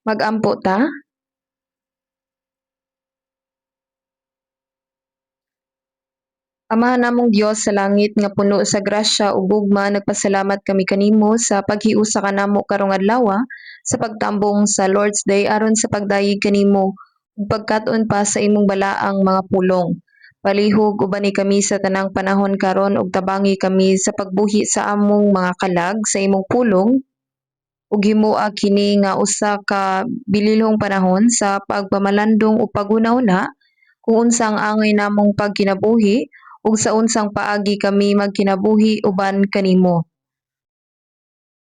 Mag-ampo ta? Amahan namong Dios sa langit nga puno sa grasya ug gugma, nagpasalamat kami kanimo sa paghiusa kanamo karong adlaw sa pagtambong sa Lord's Day aron sa pagdayeg kanimo ug pagkat-on pa sa imong balaang mga pulong. Palihog ubani kami sa tanang panahon karon ug tabangi kami sa pagbuhi sa among mga kalag sa imong pulong ug himoa kini nga usa ka bililhong panahon sa pagpamalandong ug paguna-una kung unsa ang angay namong pagkinabuhi ug sa unsang paagi kami magkinabuhi uban kanimo.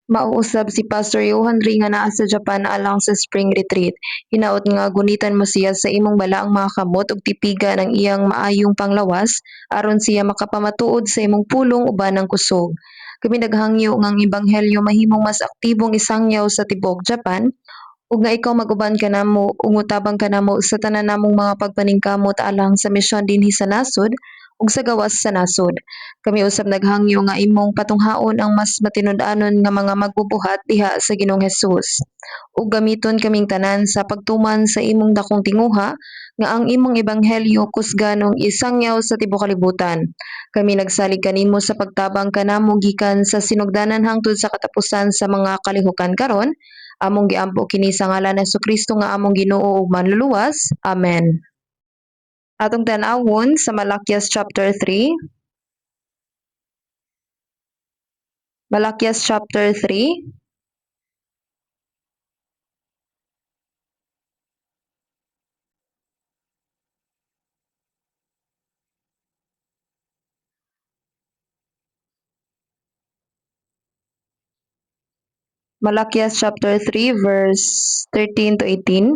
Mauusab si Pastor Johan Ring nga naa sa Japan alang sa spring retreat. Hinaot nga gunitan mo siya sa imong balaang mga kamot ug tipigan ang iyang maayong panglawas aron siya makapamatuod sa imong pulong uban ng kusog. Kami naghangyo nga ang ebanghelyo mahimong mas aktibong isangyaw sa tibuok Japan ug nga ikaw mag-uban kanamo ug mutabang kanamo sa tanan namong mga pagpaningkamot alang sa misyon dinhi sa nasod ug sa gawas sa nasod. Kami usab naghangyo nga imong patunghaon ang mas matinud-anon nga mga magbubuhat diha sa Ginoong Hesus ug gamiton kaming tanan sa pagtuman sa imong dakong tinguha nga ang imong ebanghelyo kusganong isangyaw sa tibuok kalibutan. Kami nagsalig kanimo sa pagtabang kanamo gikan sa sinugdanan hangtod sa katapusan sa mga kalihukan karon. Among giampo kini sa ngalan ni Jesucristo nga among Ginoo ug Manluluwas. Amen. Atong tan-awon sa Malakias chapter 3. Malakias chapter 3. Malakias chapter 3 verse 13 to 18.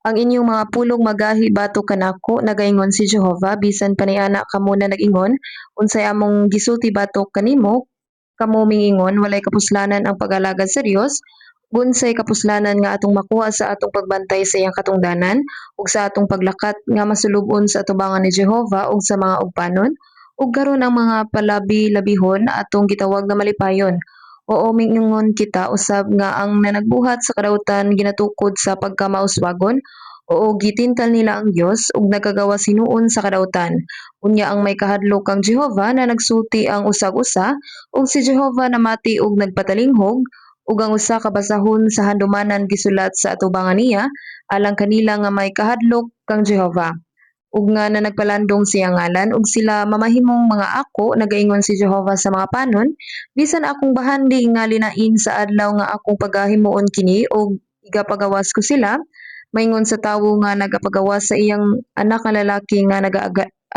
Ang inyong mga pulong magahi bato kanako, nagaingon si Jehova, bisan paniana kamo na nag-ingon, unsay among gisulti batok kanimo, kamo mingingon walay kapuslanan ang pag-alagad sa Dios, unsay kapuslanan nga atong makuha sa atong pagbantay sa iyang katungdanan ug sa atong paglakat nga masulubon sa atubangan ni Jehova ug sa mga ugpanon, ug karon ang mga palabi-labihon atong gitawag nga malipayon. Oo, mingon kita usab nga ang nanagbuhat sa kadautan ginatukod sa pagkamauswagon. Oo, gitintal nila ang Dios ug nagagawa sinuon sa kadautan. Unya ang may kahadlok kang Jehova na nagsulti ang usag-usa ug si Jehova namati ug nagpatalinghog ug ang usa ka basahon sa handumanan gisulat sa atubangan niya alang kanila nga may kahadlok kang Jehova ug nga na nagpalandong siya ngalan ug sila mamahimong mga ako, nagaingon si Jehova sa mga panon, bisan akong bahandi nga linain sa adlaw nga akong pagahimuon kini ug igapagawas ko sila, maingon sa tawo nga nagapagawas sa iyang anak nga lalaki nga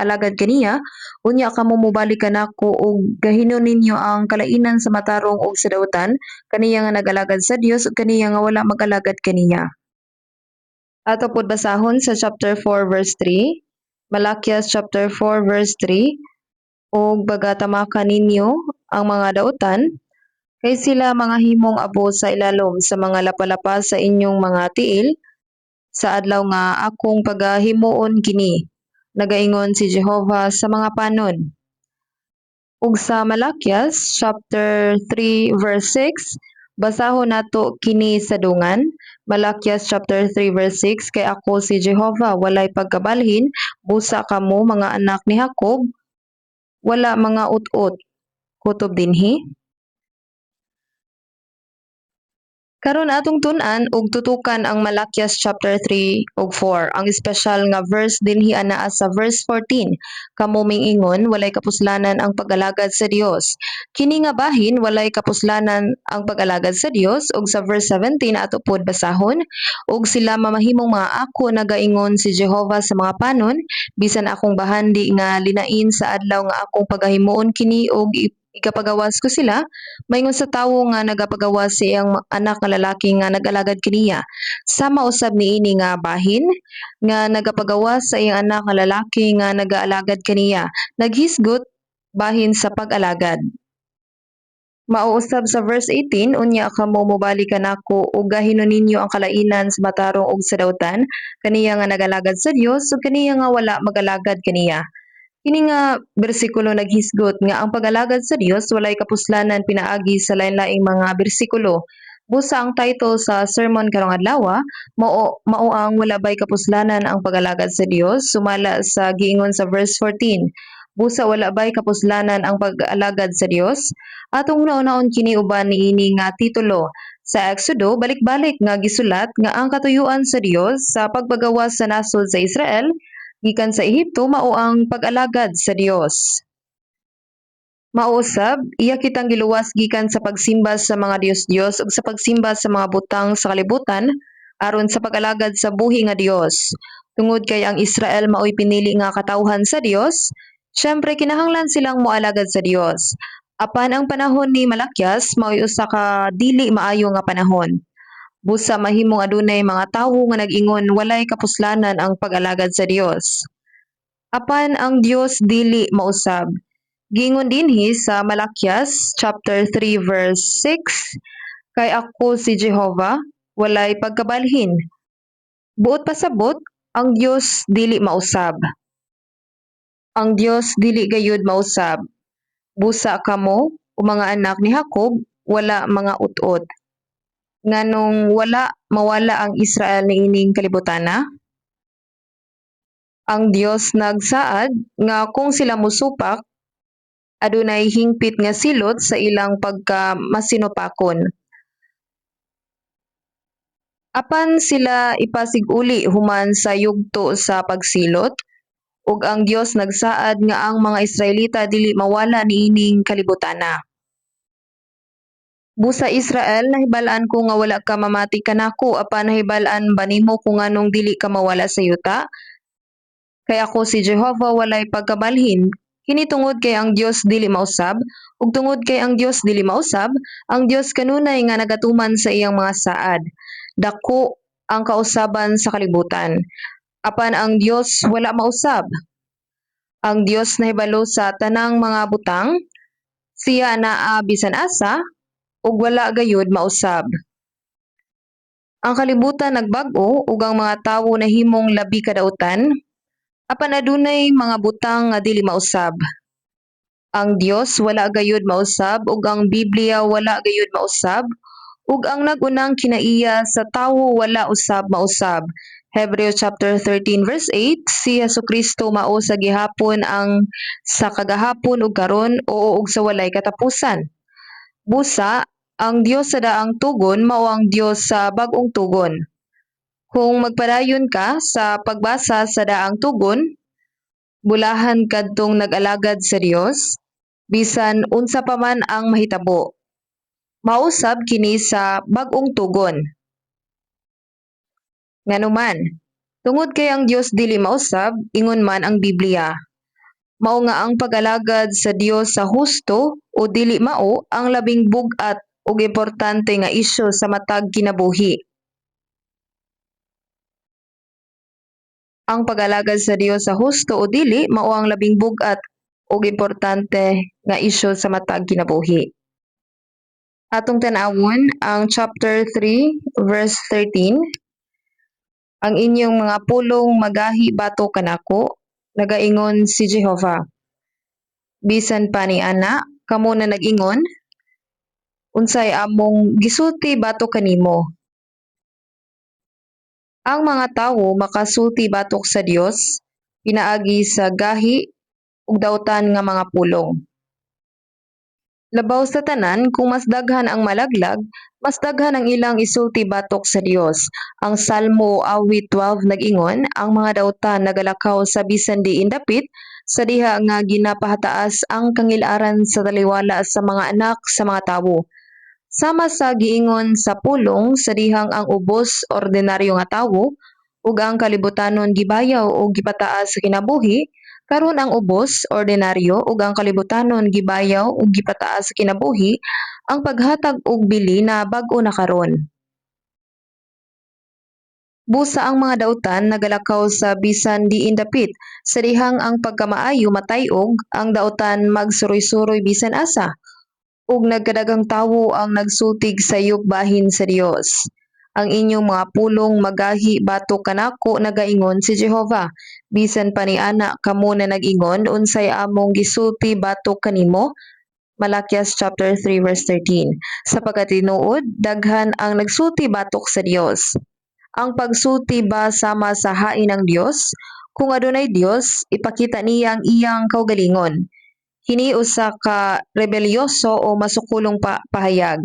alagad kaniya, unya kamo mobalik kanako ug gahinon ninyo ang kalainan sa matarong ug sa dautan, kaniya nga nagalagad sa Dios ug kaniya nga wala magalagad kaniya. Ato pod basahon sa chapter 4 verse 3. Malakias chapter 4 verse 3, ug bagatamakan ninyo ang mga dautan, kay sila mga himong abo sa ilalom sa mga lapalapa sa inyong mga tiil, sa adlaw nga akong pagahimuon kini, nagaingon si Jehova sa mga panon. Ug sa Malakias chapter 3 verse 6, basahon nato kini sa dungan. Malakias chapter 3 verse 6, kay ako si Jehova walay pagkabalhin, busa kamo mga anak ni Jacob, wala mga ut-ut, kutob dinhi. Karon atong tun-an ug tutukan ang Malakias chapter 3 ug 4. Ang espesyal nga verse dinhi anaa sa verse 14. Kamo mingingon walay kapuslanan ang pag-alagad sa Dios. Kini nga bahin walay kapuslanan ang pag-alagad sa Dios ug sa verse 17 ato pod basahon, ug sila mamahimong mga ako, nagaingon si Jehova sa mga panon, bisan akong bahandi nga linain sa adlaw nga akong pagahimuon kini ug igapagawas ko sila, maingon sa tawo nga nagapagawas sa iyang anak nga lalaki nga nag-alagad kaniya. Sama usab niini nga bahin nga nagapagawas sa iyang anak nga lalaki nga nagaalagad kaniya. Naghisgot bahin sa pag-alagad. Mauusab sa verse 18, unya kamo mobalik kanako ug gahinon ninyo ang kalainan sa matarong ug sa dautan, kaniya nga nagalagad sa Dios ug kaniya nga wala magalagad kaniya. Kini nga bersikulo naghisgot nga ang pag-alagad sa Dios walay kapuslanan pinaagi sa lain-laing mga bersikulo. Busa ang title sa sermon karong adlaw, mao ang wala bay kapuslanan ang pag-alagad sa Dios sumala sa giingon sa verse 14. Busa wala bay kapuslanan ang pag-alagad sa Dios. Atong naon kini uban niini nga titulo. Sa Exodo balik-balik nga gisulat nga ang katuyuan sa Dios sa pagpagawas sa nasod sa Israel gikan sa Ehipto mao ang pag-alagad sa Dios. Mao usab iya kitang giluwas gikan sa pagsimba sa mga Dios-Dios ug sa pagsimba sa mga butang sa kalibutan aron sa pag-alagad sa buhi nga Dios. Tungod kay ang Israel maoy pinili nga katawhan sa Dios, syempre kinahanglan silang moalagad sa Dios. Apan ang panahon ni Malakyas maoy usa ka dili maayo nga panahon. Busa mahimong adunay mga tawo nga nag-ingon walay kapuslanan ang pag-alagad sa Dios. Apan ang Dios dili mausab. Gingon dinhi sa Malakyas chapter 3 verse 6, kay ako si Jehovah, walay pagkabalhin. Buot pasabot, ang Dios dili mausab. Ang Dios dili gayud mausab. Busa kamo o mga anak ni Jacob, wala mga ut-ut. Nganong wala mawala ang Israel niining kalibutana? Ang Dios nagsaad nga kung sila musupak, adunay hingpit nga silot sa ilang pagkamasinopakon. Apan sila ipasiguli human sa yugto sa pagsilot, ug ang Dios nagsaad nga ang mga Israelita dili mawala niining kalibutana. Busa Israel, nahibalaan ko nga wala ka mamati kanako, apan nahibalaan ba nimo kung anong dili ka mawala sa yuta? Kay ako si Jehovah walay pagkabalhin. Kini tungod kay ang Dios dili mausab, ug tungod kay ang Dios dili mausab, ang Dios kanunay nga nagatuman sa iyang mga saad. Dako ang kausaban sa kalibutan. Apan ang Dios wala mausab. Ang Dios nahibalo sa tanang mga butang, siya naa bisan asa, ug wala gayud mausab. Ang kalibutan nagbag-o ug ang mga tawo nahimong labi kadautan, apan adunay mga butang nga dili mausab. Ang Dios wala gayud mausab ug ang Biblia wala gayud mausab ug ang nag-unang kinaiya sa tawo wala usab mausab. Hebrews chapter 13 verse 8, si Jesucristo mao sa gihapon ang sa kagahapon ug karon oo ug sa walay katapusan. Busa, ang Dios sa daang tugon mao ang Dios sa bag-ong tugon. Kung magpadayon ka sa pagbasa sa daang tugon, bulahan kadtong nag-alagad sa Dios, bisan unsa pa man ang mahitabo. Mausab kini sa bag-ong tugon. Nganuman, tungod kay ang Dios dili mausab, ingon man ang Biblia. Mao nga ang pag-alagad sa Dios sa husto o dili mao ang labing bug-at ug importante nga isyu sa matag kinabuhi. Ang pag-alagad sa Dios sa husto o dili mao ang labing bug-at ug importante nga isyu sa matag kinabuhi. Atong tan-awon ang chapter 3 verse 13. Ang inyong mga pulong magahi bato kanako, nagaingon si Jehovah. Bisan pa ni ana, kamo na nag-ingon, unsay among gisulti bato kanimo. Ang mga tawo makasulti batok sa Dios, pinaagi sa gahi ug dautan nga mga pulong. Labaw sa tanan, kung mas daghan ang malaglag, mas daghan ang ilang isulti batok sa Dios. Ang Salmo awit 12 nag-ingon, ang mga dautan nagalakaw sa bisan diin dapit, sa diha nga ginapahataas ang kangilaran sa taliwala sa mga anak sa mga tawo. Sama sa giingon sa pulong sa dihang ang ubos ordinaryo nga tawo ug ang kalibutanon gibayaw o gipataas sa kinabuhi, karon ang ubos ordinaryo ug ang kalibutanon gibayaw ug gipataas sa kinabuhi, ang paghatag og bili na bag-o na karon. Busa ang mga dautan nagalakaw sa bisan diin dapit, sa dihang ang pagkamaayo matay-og, ang dautan magsuroy-suroy bisan asa ug nagkadagang tawo ang nagsultig sa bahin sa Dios. Ang inyong mga pulong magahi batok kanako nagaingon si Jehovah. bisan pa niana kamo na nag-ingon unsay among gisulti batok kanimo. Malakias chapter 3 verse 13. Sa pagkatinuod, daghan ang nagsulti batok sa Dios. Ang pagsulti ba sama sa hain ng Dios? Kung adunay Dios, ipakita niya ang iyang kaugalingon. Kini usa ka rebelyoso o masukulong pahayag.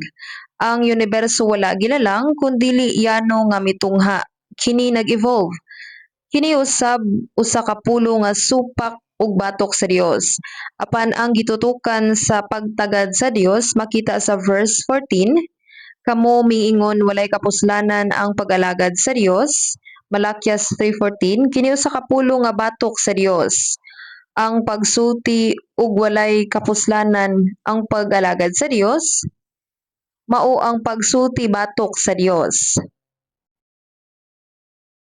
Ang universo wala gilalang kundili yano nga mitungha. Kini nag-evolve. Kini usab usa ka pulo nga supak ug batok sa Dios. Apan ang gitutukan sa pagtagad sa Dios makita sa verse 14, kamo miingon walay kapuslanan ang pag-alagad sa Dios. Malakias 3:14, kini usa ka pulo nga batok sa Dios. Ang pagsulti ug walay kapuslanan ang pag-alagad sa Dios mao ang pagsulti batok sa Dios.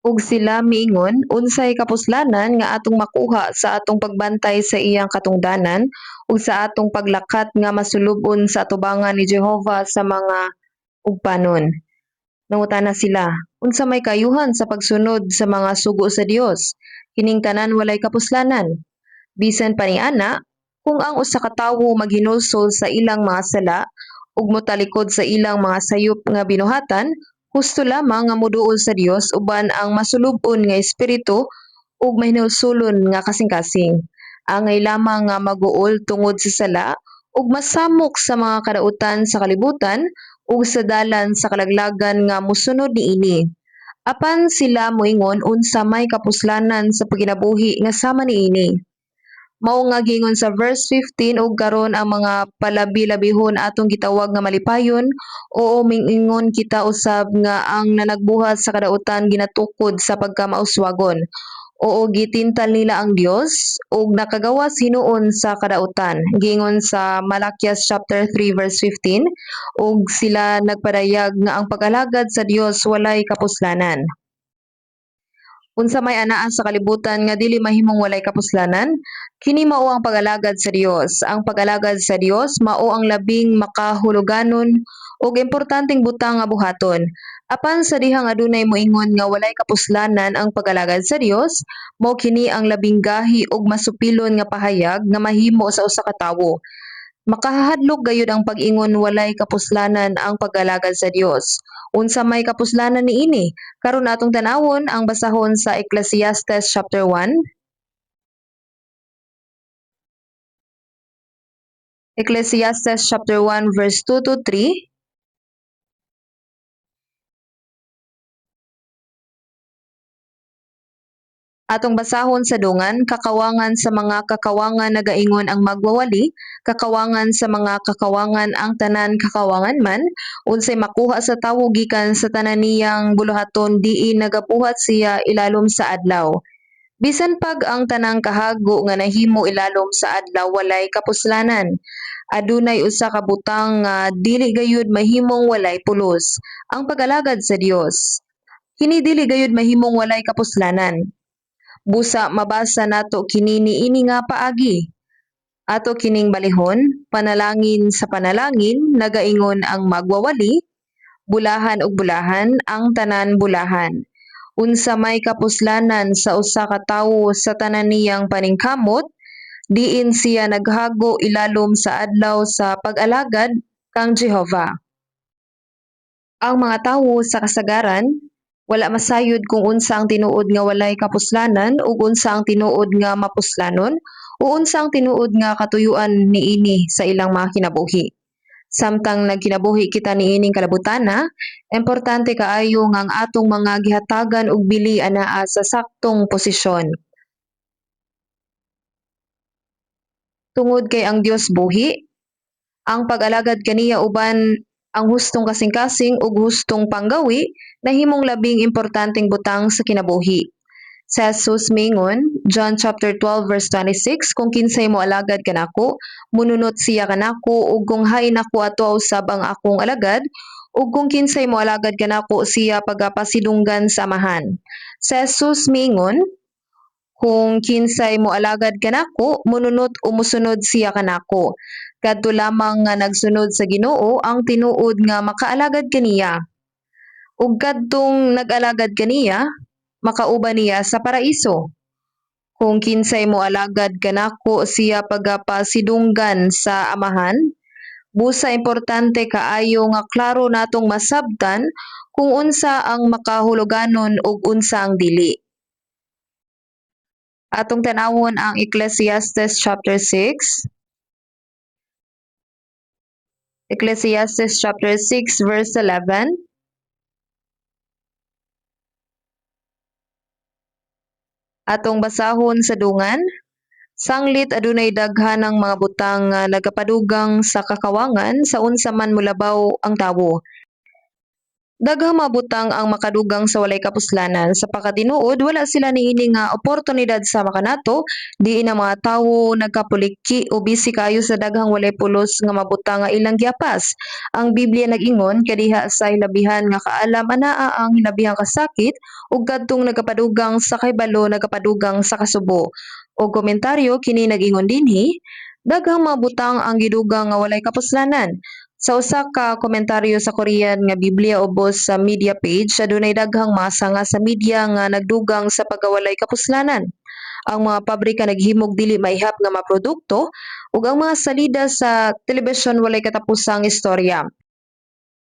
Ug sila miingon unsay kapuslanan nga atong makuha sa atong pagbantay sa iyang katungdanan ug sa atong paglakat nga masulub-on sa atubangan ni Jehova sa mga ugpanon. Nangutana sila, unsa may kayuhan sa pagsunod sa mga sugo sa Dios? Kining tanan walay kapuslanan. Bisan pa niana, kung ang usa ka tawo maghinulsol sa ilang mga sala ug motalikod sa ilang mga sayop nga binuhatan, husto lamang nga moduol sa Dios uban ang masulub-on nga espiritu ug mahinulsolon nga kasing-kasing. Angay lamang nga maguol tungod sa sala ug masamok sa mga kadautan sa kalibutan ug sa dalan sa kalaglagan nga mosunod niini. Apan sila moingon unsa may kapuslanan sa pagkinabuhi nga sama niini. Mao nga gingon sa verse 15 ug karon ang mga palabi-labihon atong gitawag nga malipayon, oo mingingon kita usab nga ang nanagbuhat sa kadautan ginatukod sa pagkamauswagon. Oo gitintal nila ang Dios ug nakagawas hinuon sa kadautan. Gingon sa Malakias chapter 3 verse 15 ug sila nagpadayag nga ang pag-alagad sa Dios walay kapuslanan. Unsa may anaa sa kalibutan nga dili mahimong walay kapuslanan? Kini mao ang pag-alagad sa Dios. Ang pag-alagad sa Dios mao ang labing makahuluganon ug importanteng butang nga buhaton. Apan sa dihang adunay moingon nga walay kapuslanan ang pag-alagad sa Dios, mao kini ang labing gahi ug masupilon nga pahayag nga mahimo sa usa ka tawo. Makahadlok gayud ang pag-ingon walay kapuslanan ang pag-alagad sa Dios. Unsa may kapuslanan niini? Karon atong tanawon ang basahon sa Ecclesiastes chapter 1. Ecclesiastes chapter 1 verse 2 to 3. Atong basahon sa dungan, kakawangan sa mga kakawangan nagaingon ang magwawali, kakawangan sa mga kakawangan ang tanan kakawangan man, unsay makuha sa tawo gikan sa tanan niyang buluhaton diin nagabuhat siya ilalom sa adlaw. Bisan pag ang tanang kahago nga nahimo ilalom sa adlaw walay kapuslanan. Adunay usa ka butang nga dili gayud mahimong walay pulos, ang pag-alagad sa Dios. Kini dili gayud mahimong walay kapuslanan. Busa mabasa nato kini niini nga paagi. Ato kining balihon, panalangin sa panalangin, nagaingon ang magwawali, bulahan ug bulahan, ang tanan bulahan. Unsa may kapuslanan sa usa ka tawo sa tanan niyang paningkamot, diin siya naghago ilalom sa adlaw sa pag-alagad kang Jehova. Ang mga tawo sa kasagaran wala masayod kung unsa ang tinuod nga walay kapuslanan ug unsa ang tinuod nga mapuslanon o unsa ang tinuod nga katuyuan niini sa ilang mga kinabuhi. Samtang nagkinabuhi kita niining kalabutana, importante kaayo nga ang atong mga gihatagan ug bili anaa sa saktong posisyon. Tungod kay ang Dios buhi, ang pag-alagad kaniya uban ang hustong kasing-kasing ug hustong panggawi nahimong labing importanteng butang sa kinabuhi. Sa Jesus mingon, John chapter 12 verse 26, kung kinsay mo alagad kanako, mununot siya kanako ug kung hain ako ato usab ang akong alagad, ug kung kinsay mo alagad kanako siya pagapasidunggan sa amahan. Sa Jesus mingon, kung kinsay mo alagad kanako, mununot o musunod siya kanako. Kadto lamang nga nagsunod sa Ginoo ang tinuod nga makaalagad kaniya. Ug kadtong nag-alagad kaniya, makauban niya sa paraiso. Kung kinsay mo alagad kanako siya pagapasidunggan sa amahan, busa importante kaayo nga klaro natong masabtan kung unsa ang makahuluganon ug unsa ang dili. Atong tanawon ang Ecclesiastes chapter 6. Ecclesiastes chapter 6 verse 11. Atong basahon sa dungan. Sanglit adunay daghanang mga butang nga nagapadugang sa kakawangan sa unsa man mulabaw ang tawo. Daghang mga butang ang makadugang sa walay kapuslanan sa pagkatinuod wala sila niini nga oportunidad sa makanato diin ang mga tawo nagkapuliki o busy kayo sa daghang walay pulos nga mabutang nga ilang giapas. Ang Biblia nag-ingon kadiha sa hilabihan nga kaalam anaa ang hilabihang kasakit ug kadtong nagapadugang sa kahibalo nagapadugang sa kasubo. O komentaryo kini nag-ingon dinhi daghang mga butang ang gidugang nga walay kapuslanan. Sa usa ka komentaryo sa Korean nga Biblia ubos sa media page, adunay daghang masa nga sa media nga nagdugang sa pagkawalay kapuslanan. Ang mga pabrika naghimog dili maihap nga mga produkto ug ang mga salida sa telebisyon walay katapusang istorya.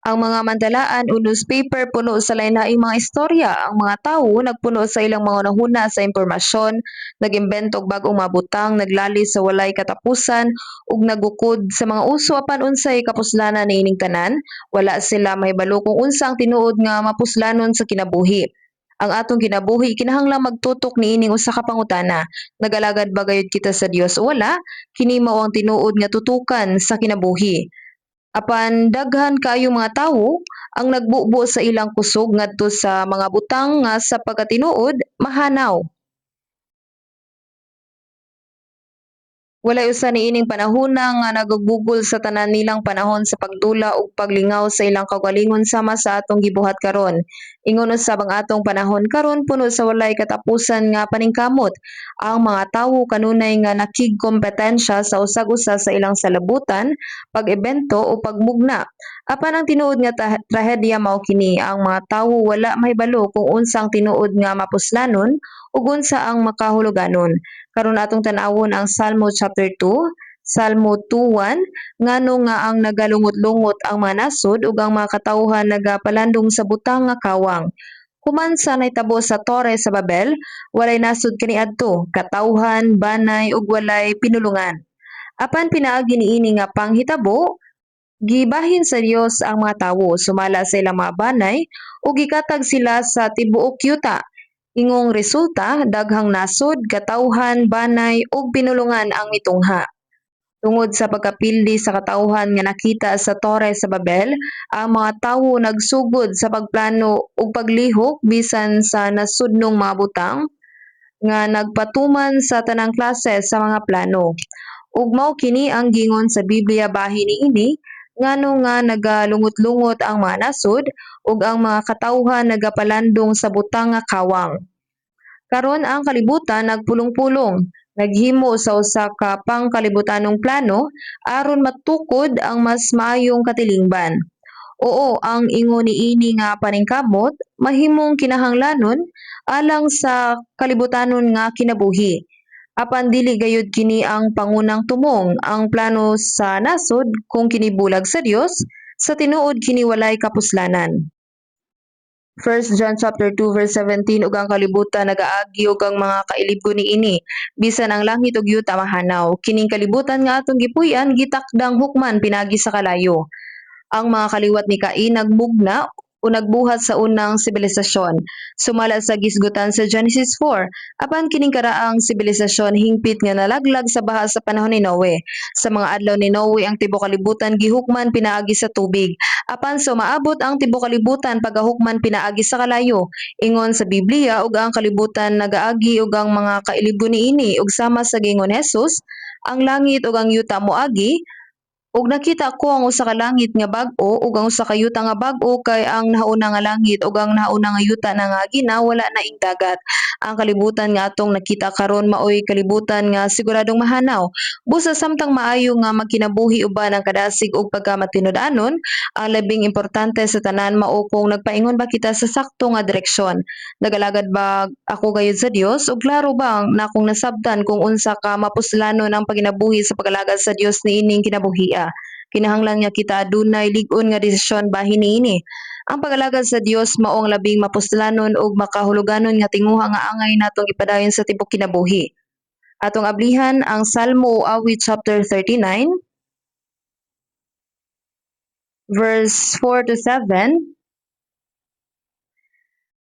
Ang mga mandalaan o newspaper puno sa lain-laing mga istorya. Ang mga tawo nagpuno sa ilang mga nahuna sa impormasyon, nag-imbento og bag-ong mga butang, naglali sa walay katapusan ug nagukod sa mga uso apan unsay kapuslanan niining tanan. Wala sila mahibalo kung unsa ang tinuod nga mapuslanon sa kinabuhi. Ang atong kinabuhi kinahanglang magtutok niining usa ka pangutana. Nagalagad ba gayud kita sa Dios o wala? Kini mao ang tinuod nga tutukan sa kinabuhi. Apan daghan kaayong mga tawo ang nagbubo sa ilang kusog ngadto sa mga butang nga sa pagkatinuod mahanaw. Walay usa niining panahona nga nagagugol sa tanan nilang panahon sa pagdula ug paglingaw sa ilang kaugalingon sama sa atong gibuhat karon. Ingon usab ang atong panahon karon puno sa walay katapusan nga paningkamot. Ang mga tawo kanunay nga nakigkompetensya sa usag-usa sa ilang salabutan, pag-ebento o pagmugna. Apan ang tinuod nga trahedya mao kini, ang mga tawo wala mahibalo kung unsa ang tinuod nga mapuslanon ug unsa ang makahuluganon. Karon atong tan-awon ang Salmo chapter 2, Salmo 2:1, ngano nga ang nagalungot-lungot ang mga nasod ug ang mga katawhan nagapalandong sa butang nga kawang. Human sa nahitabo sa Tore sa Babel, walay nasod kaniadto, katawhan, banay ug walay pinulungan. Apan pinaagi niini nga panghitabo, gibahin sa Dios ang mga tawo, sumala sa ilang mga banay ug gikatag sila sa tibuok yuta. Ingong resulta, daghang nasod, katawhan, banay ug pinulungan ang mitungha. Tungod sa pagkapildi sa katawhan nga nakita sa Tore sa Babel, ang mga tawo nagsugod sa pagplano ug paglihok bisan sa nasudnong mga butang nga nagpatuman sa tanang klase sa mga plano. Ug mao kini ang gingon sa Biblia bahin niini ngano nga nagalungot-lungot ang mga nasod ug ang mga katawhan nagapalandong sa butang nga kawang. Karon ang kalibutan nagpulong-pulong, naghimo sa usa ka pangkalibutanong plano aron matukod ang mas maayong katilingban. Oo, ang ingon niini nga paningkamot mahimong kinahanglanon alang sa kalibutanon nga kinabuhi. Apan dili gayud kini ang pangunang tumong. Ang plano sa nasod kung kini bulag sa Dios, sa tinuod kini walay kapuslanan. 1 John chapter 2 verse 17, ug ang kalibutan nagaagi ug ang mga kailibgo niini bisan ang langit ug yuta mahanaw. Kining kalibutan nga atong gipuy-an gitakdang hukman pinagi sa kalayo. Ang mga kaliwat ni Cain nagmugna o nagbuhat sa unang sibilisasyon. Sumala sa gisgutan sa Genesis 4. Apan kining karaang sibilisasyon hingpit nga nalaglag sa baha sa panahon ni Noe. Sa mga adlaw ni Noe ang tibuok kalibutan gihukman pinaagi sa tubig. Apan sumaabot ang tibuok kalibutan pagahukman pinaagi sa kalayo. Ingon sa Biblia ug ang kalibutan nagaagi ug ang mga kailibo niini ug sama sa gingon Hesus, ang langit ug ang yuta moagi Ug nakita ko ang usa ka langit nga bag-o ug ang usa ka yuta nga bag-o kay ang nahauna nga langit ug ang nahauna nga yuta na nga gina wala na ing dagat. Ang kalibutan nga atong nakita karon maoy kalibutan nga siguradong mahanaw. Busa samtang maayo nga magkinabuhi uban ang kadasig ug pagkamatinud-anon, ang labing importante sa tanan mao kung nagpaingon ba kita sa sakto nga direksyon. Nagalagad ba ako gayud sa Dios ug klaro ba na akong nasabtan kung unsa ka mapuslanon ang paginabuhi sa pagalagad sa Dios niining kinabuhia. Kinahanglan nga kita adunay lig-on nga desisyon bahin niini. Ang pagalagad sa Dios mao ang labing mapuslanon ug makahuluganon nga tinguha nga angay natong ipadayon sa tibok kinabuhi. Atong ablihan ang Salmo o Awit chapter 39 verse 4 to 7.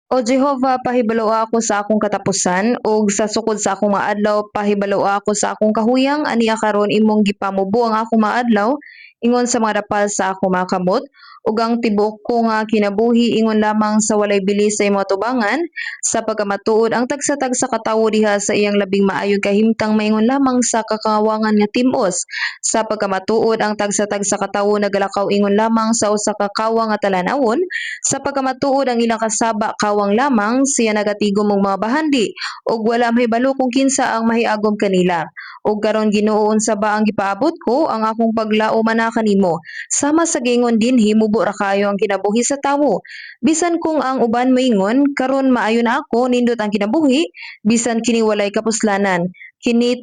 O Jehova, pahibaloa ako sa akong katapusan ug sa sukod sa akong mga adlaw pahibaloa ako sa akong kahuyang aniya karon imong gipamubo ang akong mga adlaw ingon sa mga dapal sa akong mga kamot ug ang tibuok ko nga kinabuhi ingon lamang sa walay bili sa imong atubangan sa pagkamatuod ang tagsa-tagsa ka tawo diha sa iyang labing maayong kahimtang maingon lamang sa kakawangan nga tim-os sa pagkamatuod ang tagsa-tagsa ka tawo nagalakaw ingon lamang sa usa ka kawang nga talan-awon sa pagkamatuod ang ilang kasaba kawang lamang siya nagatigom og mga bahandi ug wala mahibalo kung kinsa ang mahiagom kanila. Ug karon Ginoo unsa ba ang gipaabot ko ang akong paglao man kanimo. Sama sa gingon dinhi mubo ra kayo ang kinabuhi sa tawo. Bisan kung ang uban moingon karon maayo na ako nindot ang kinabuhi bisan kini walay kapuslanan. Kini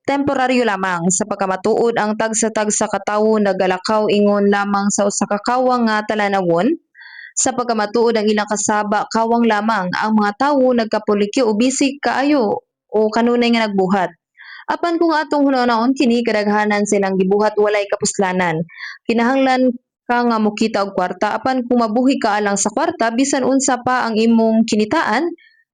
temporaryo lamang sa pagkamatuod ang tagsa-tagsa ka tawo nagalakaw ingon lamang sa usa ka kawang nga talanawon sa pagkamatuod ang ilang kasaba kawang lamang ang mga tawo nagkapulikyo o bisig kaayo o kanunay nga nagbuhat. Apan kung atong hunahunahon kini kadaghanan silang gibuhat walay kapuslanan. Kinahanglan ka nga mokita og kwarta apan kung mabuhi ka alang sa kwarta bisan unsa pa ang imong kinitaan,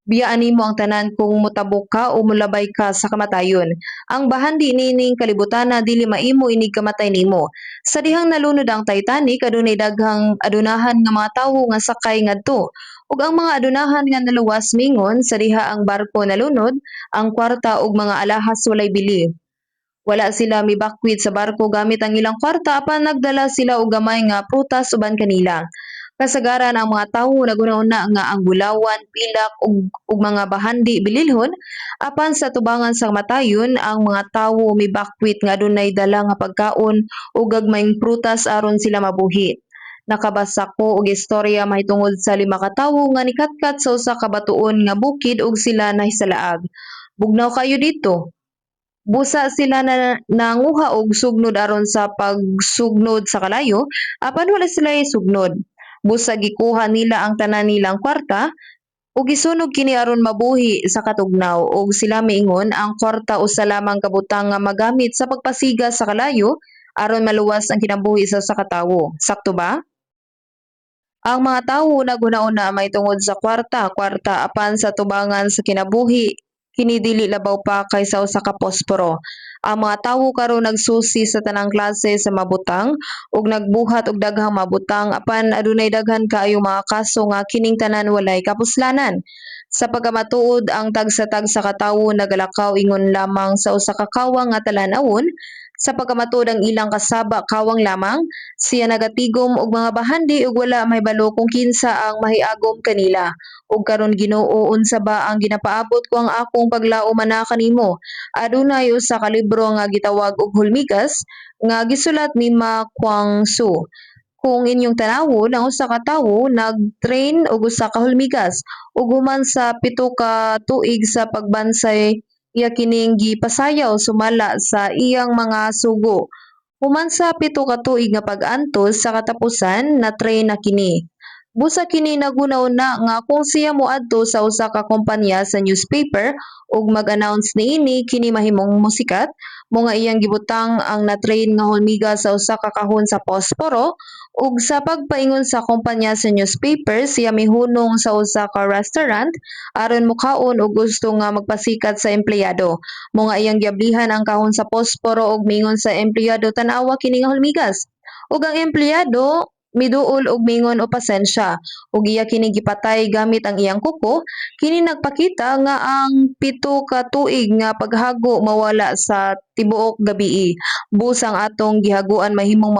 biyaan nimo ang tanan kung motabok ka o molabay ka sa kamatayon. Ang bahandi nining kalibutana dili maimo inig kamatay nimo. Sa dihang nalunod ang Titanic adunay daghang adunahan nga mga tawo nga sakay ngadto. Ug ang mga adunahan nga naluwas mingon sa diha ang barko nalunod, ang kwarta ug mga alahas walay bili. Wala sila mibakwit sa barko gamit ang ilang kwarta apan nagdala sila og gamay nga prutas uban kanila. Kasagaran ang mga tawo naguna-una nga ang bulawan, pilak ug mga bahandi bililhon apan sa tubangan sa matayon ang mga tawo mibakwit nga adunay dala nga pagkaon ug gagmayng prutas aron sila mabuhi. Nakabasa ko og istorya mahitungod sa 5 ka tawo nga nikatkat sa usa ka batuon nga bukid ug sila nahisalaag. Bugnaw kayo dito. Busa sila na nanguha og sugnod aron sa pagsugnod sa kalayo, apan wala sila sugnod. Busa gikuha nila ang tanan nilang kwarta ug gisunog kini aron mabuhi sa katugnaw ug sila miingon ang kwarta usa lamang kabutang nga magamit sa pagpasiga sa kalayo aron maluwas ang kinabuhi sa usa ka tawo. Sakto ba? Ang mga tawo naghuna-una mahitungod sa kwarta apan sa tubangan sa kinabuhi kini dili labaw pa kaysa usa ka posporo. Ang mga tawo karon nagsusi sa tanang klase sa mabutang ug nagbuhat og daghang mabutang apan adunay daghan kaayong mga kaso nga kining tanan walay kapuslanan. Sa pagkamatuod ang tagsa-tagsa ka tawo nagalakaw ingon lamang sa usa ka kawang nga talan-awon sa pagkamatuod ang ilang kasaba kawang lamang siya nagatigom og mga bahandi ug wala mahibalo kung kinsa ang mahiagom kanila. Ug karon Ginoo unsa ba ang ginapaabot ko ang akong paglao man kanimo? Adunay usa ka libro nga gitawag og Hulmigas nga gisulat ni Ma Kwang-soo. Kung inyong tanawon ang usa ka tawo nag-train og usa ka hulmigas ug human sa 7 ka tuig sa pagbansay iya kining gipasayaw sumala sa iyang mga sugo. Human sa 7 ka tuig nga pag-antos sa katapusan na-train na kini. Busa kini naguna-una nga kung siya moadto sa usa ka kompanya sa newspaper ug mag-announce niini kini mahimong musikat, mo nga iyang gibutang ang na-train nga hulmiga sa usa ka kahon sa posporo ug sa pagpaingon sa kompanya sa newspaper siya mihunong sa usa ka restaurant aron mukaon ug gusto nga magpasikat sa empleyado. Mo nga iyang giablihan ang kahon sa posporo ug mingon sa empleyado tan-awa kini nga hulmigas. Ug ang empleyado miduol og mingon o pasensya ug iya kini gipatay gamit ang iyang kuko. Kini nagpakita nga ang 7 ka tuig nga paghago mawala sa tibuok gabii. Busa ang atong gihaguan mahimong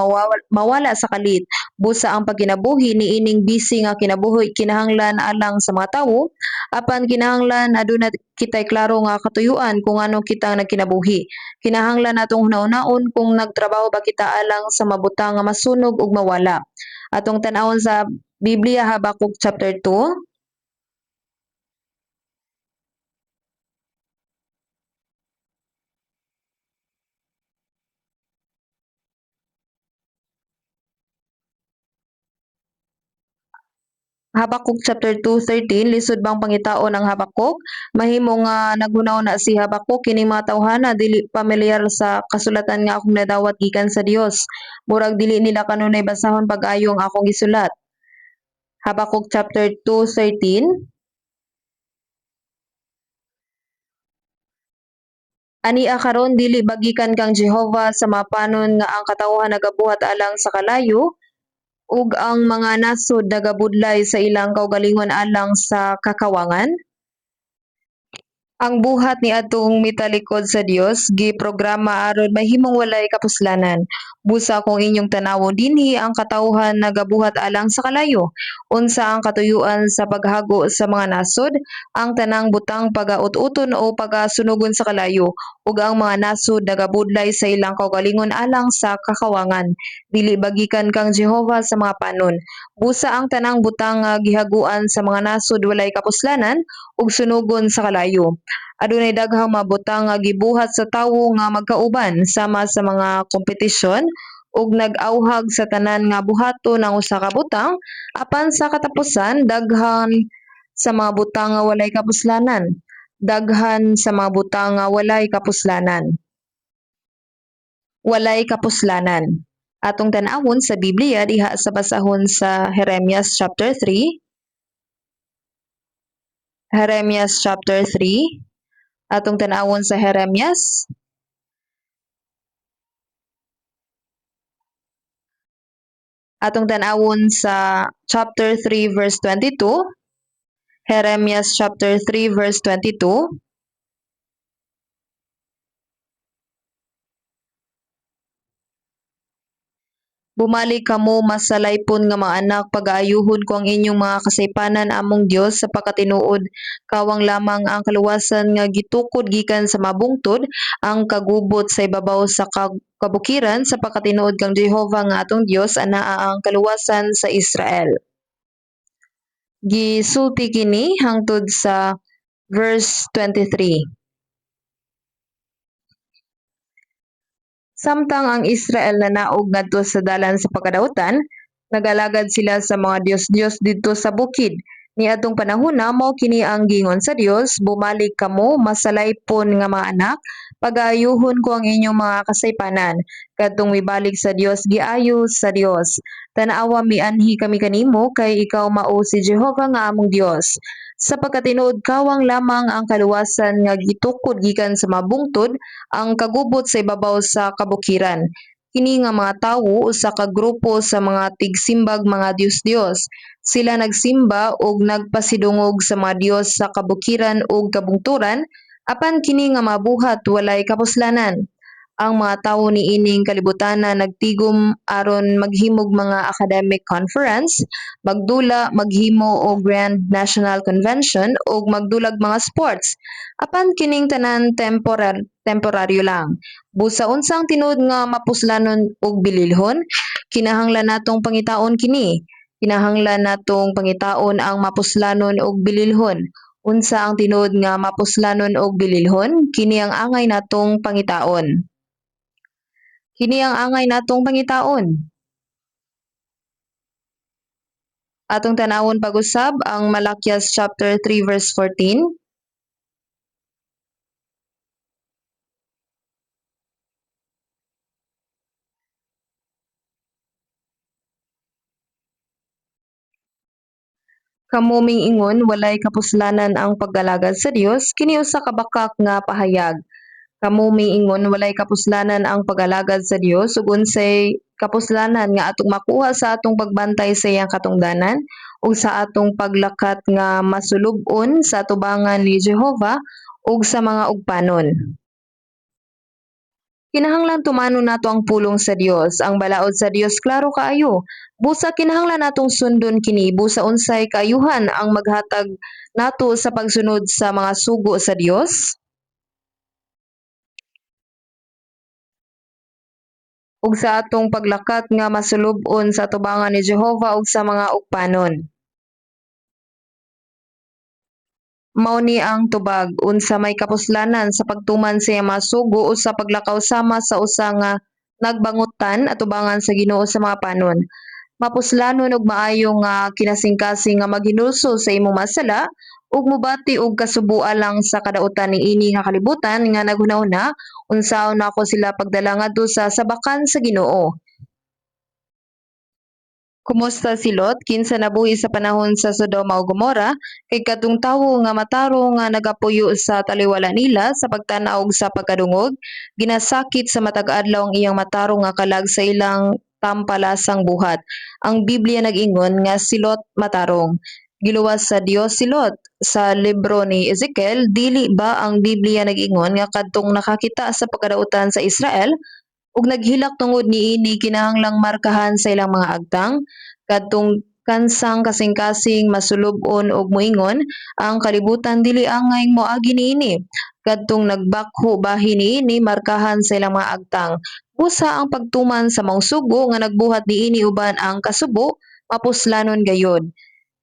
mawala sa kalit. Busa ang pagkinabuhi niining busy nga kinabuhi kinahanglan alang sa mga tawo, apan kinahanglan aduna kitay klaro nga katuyuan kung ano kita nagkinabuhi. Kinahanglan natong hunahunahon kung nagtrabaho ba kita alang sa mabutang nga masunog ug mawala. Atong tan-awon sa Biblia, Habakuk chapter 2. Habakuk chapter 2:13, lisod bang pangitaon ang Habakuk? Mahimo nga naghunaw na si Habakuk kining mga tawhana dili pamilyar sa kasulatan nga akong nadawat gikan sa Dios. Murag dili nila kanunay basahon pag-ayo ang akong gisulat. Habakuk chapter 2:13. Ania karon dili bagikan kang Jehova sa mapanon nga ang katawhan nagabuhat alang sa kalayo ug ang mga nasod nagabudlay sa ilang kaugalingon alang sa kakawangan. Ang buhat niadtong mitalikod sa Dios giprograma aron mahimong walay kapuslanan. Busa kung inyong tanawon dinhi ang katawhan nagabuhat alang sa kalayo. Unsa ang katuyuan sa paghago sa mga nasod? Ang tanang butang pagaut-uton o pagasunugon sa kalayo ug ang mga nasod nagabudlay sa ilang kaugalingon alang sa kakawangan. Dili bagikan kang Jehova sa mga panon. Busa ang tanang butang nga gihaguan sa mga nasod walay kapuslanan ug sunugon sa kalayo. Adunay daghang mga butang nga gibuhat sa tawo nga magkauban sama sa mga kompetisyon ug nag-awhag sa tanan nga buhaton ang usa ka butang. Apan sa katapusan daghan sa mga butang nga walay kapuslanan. Daghan sa mga butang nga walay kapuslanan. Walay kapuslanan. Atong tan-awon sa Biblia diha sa basahon sa Jeremias chapter 3. Jeremias chapter 3. Atong tan-awon sa Jeremias. Atong tan-awon sa chapter 3 verse 22. Jeremias chapter 3 verse 22. Bumalik kamo masalaypon nga mga anak pagaayuhon ko ang inyong mga kasaypanan among Dios sa pagkatinuod kawang lamang ang kaluwasan nga gitukod gikan sa mabungtod ang kagubot sa ibabaw sa kabukiran sa pagkatinuod kang Jehova nga atong Dios anaa ang kaluwasan sa Israel. Gisulti kini hangtod sa verse 23. Samtang ang Israel nanaog ngadto sa dalan sa pagkadautan, nagalagad sila sa mga Dios-Dios didto sa bukid. Niadtong panahona mao kini ang gingon sa Dios, bumalik kamo masalaypon nga mga anak, pagaayuhon ko ang inyong mga kasaypanan. Kadtong mibalik sa Dios giayo sa Dios. Tan-awa mianhi kami kanimo kay ikaw mao si Jehova nga among Dios. Sa pagkatinuod kawang lamang ang kaluwasan nga gitukod gikan sa mabungtod ang kagubot sa ibabaw sa kabukiran. Kini nga mga tawo usa ka grupo sa mga tigsimbag mga Dios-Dios. Sila nagsimba ug nagpasidungog sa mga Dios sa kabukiran ug kabungturan, apan kini nga mabuhat walay kapuslanan. Ang mga tawo niining kalibutan na nagtigom aron maghimog mga academic conference, magdula, maghimo og Grand National Convention ug magdulag mga sports. Apan kining tanan temporaryo lang. Busa unsang tinud nga mapuslanon og bililhon, kinahanglan natong pangitaon kini. Kinahanglan natong pangitaon ang mapuslanon og bililhon. Unsa ang tinud nga mapuslanon og bililhon? Kini ang angay natong pangitaon. Kini ang angay natong pangitaon. Atong tanawon pag-usab ang Malakias chapter 3 verse 14. Kamo ingon walay kapuslanan ang paggalagad sa Dios, kini usa ka bakak nga pahayag. Kamo miingon walay kapuslanan ang pag-alagad sa Dios ug unsay kapuslanan nga atong makuha sa atong pagbantay sa iyang katungdanan ug sa atong paglakat nga masulub-on sa atubangan ni Jehova ug sa mga ugpanon. Kinahanglan tumanon nato ang pulong sa Dios. Ang balaod sa Dios klaro kaayo. Busa kinahanglan natong sundon kini busa unsay kaayuhan ang maghatag nato sa pagsunod sa mga sugo sa Dios ug sa atong paglakat nga masulub-on sa atubangan ni Jehova ug sa mga ugpanon. Mao ni ang tubag unsa may kapuslanan sa pagtuman sa iyang mga sugo o sa paglakaw sama sa usa nga nagbangutan atubangan sa Ginoo sa mga panon. Mapuslanon og maayo nga kinasing-kasing nga maghinulsol sa imong masala ug mobati og kasuboa lang sa kadautan niini nga kalibutan nga naghunahuna unsaon nako sila pagdala ngadto sa sabakan sa Ginoo. Kumusta si Lot? Kinsa nabuhi sa panahon sa Sodoma ug Gomora, kay kadtong tawo nga matarong nga nagapuyo sa taliwala nila sa pagtan-aw ug sa pagkadungog, ginasakit sa matag adlaw ang iyang matarong nga kalag sa ilang tampalasang buhat. Ang Biblia nag-ingon nga si Lot matarong. Giluwas sa Dios si Lot. Sa libro ni Ezekiel, dili ba ang Biblia nag-ingon nga kadtong nakakita sa pagkadautan sa Israel, ug naghilak tungod niini kinahanglang markahan sa ilang mga agtang kadtong kansang kasing-kasing masulub-on ug moingon ang kalibutan dili angay moagi niini kadtong nagbakho bahin niini markahan sa ilang mga agtang busa ang pagtuman sa mga sugo nga nagbuhat niini uban ang kasubo mapuslanon gayod.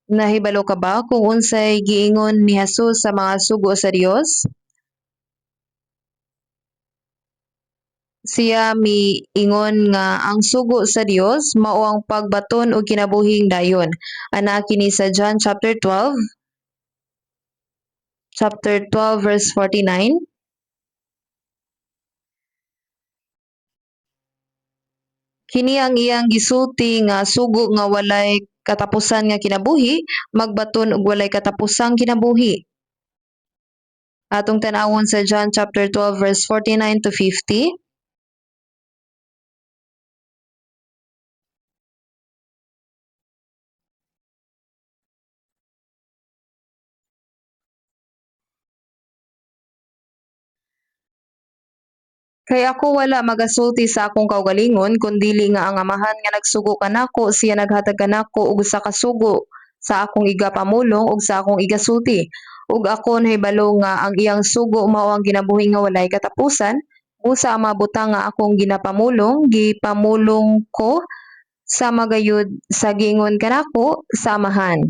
Nahibalo ka ba kung unsay giingon ni Jesus sa mga sugo sa Dios? Siya miingon nga ang sugo sa Dios mao ang pagbaton og kinabuhing dayon. Ana kini sa John chapter 12 verse 49. Kini ang iyang gisulti nga sugo nga walay katapusan nga kinabuhi, magbaton og walay katapusang kinabuhi. Atong tan-awon sa John chapter 12 verse 49 to 50. Kay ako wala magasulti sa akong kaugalingon kundili nga ang amahan nga nagsugo kanako siya naghatag kanako og usa ka sugo sa akong igapamulong ug sa akong igasulti. Ug ako nahibalo nga ang iyang sugo mao ang kinabuhi nga walay katapusan. Busa ang mga butang nga akong ginapamulong, gipamulong ko sa magayud sa giingon kanako sa amahan.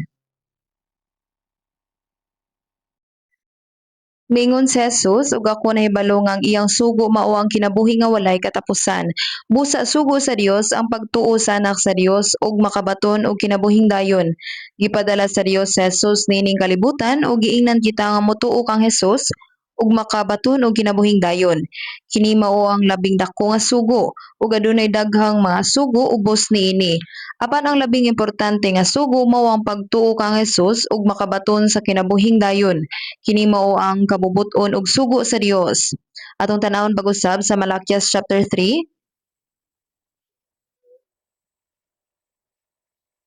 Mingon si Jesus ug ako nahibalo nga ang iyang sugo mao ang kinabuhi nga walay katapusan. Busa sugo sa Dios ang pagtuo sa anak sa Dios ug makabaton og kinabuhing dayon. Gipadala sa Dios si Jesus nining kalibutan ug giingnan kita nga motuo kang Jesus ug makabaton og kinabuhing dayon. Kini mao ang labing dako nga sugo ug adunay daghang mga sugo ubos niini. Apan ang labing importante nga sugo mao ang pagtuo kang Jesus ug makabaton sa kinabuhing dayon. Kini mao ang kabubut-on ug sugo sa Dios. Atong tanawon pag-usab sa Malakias chapter 3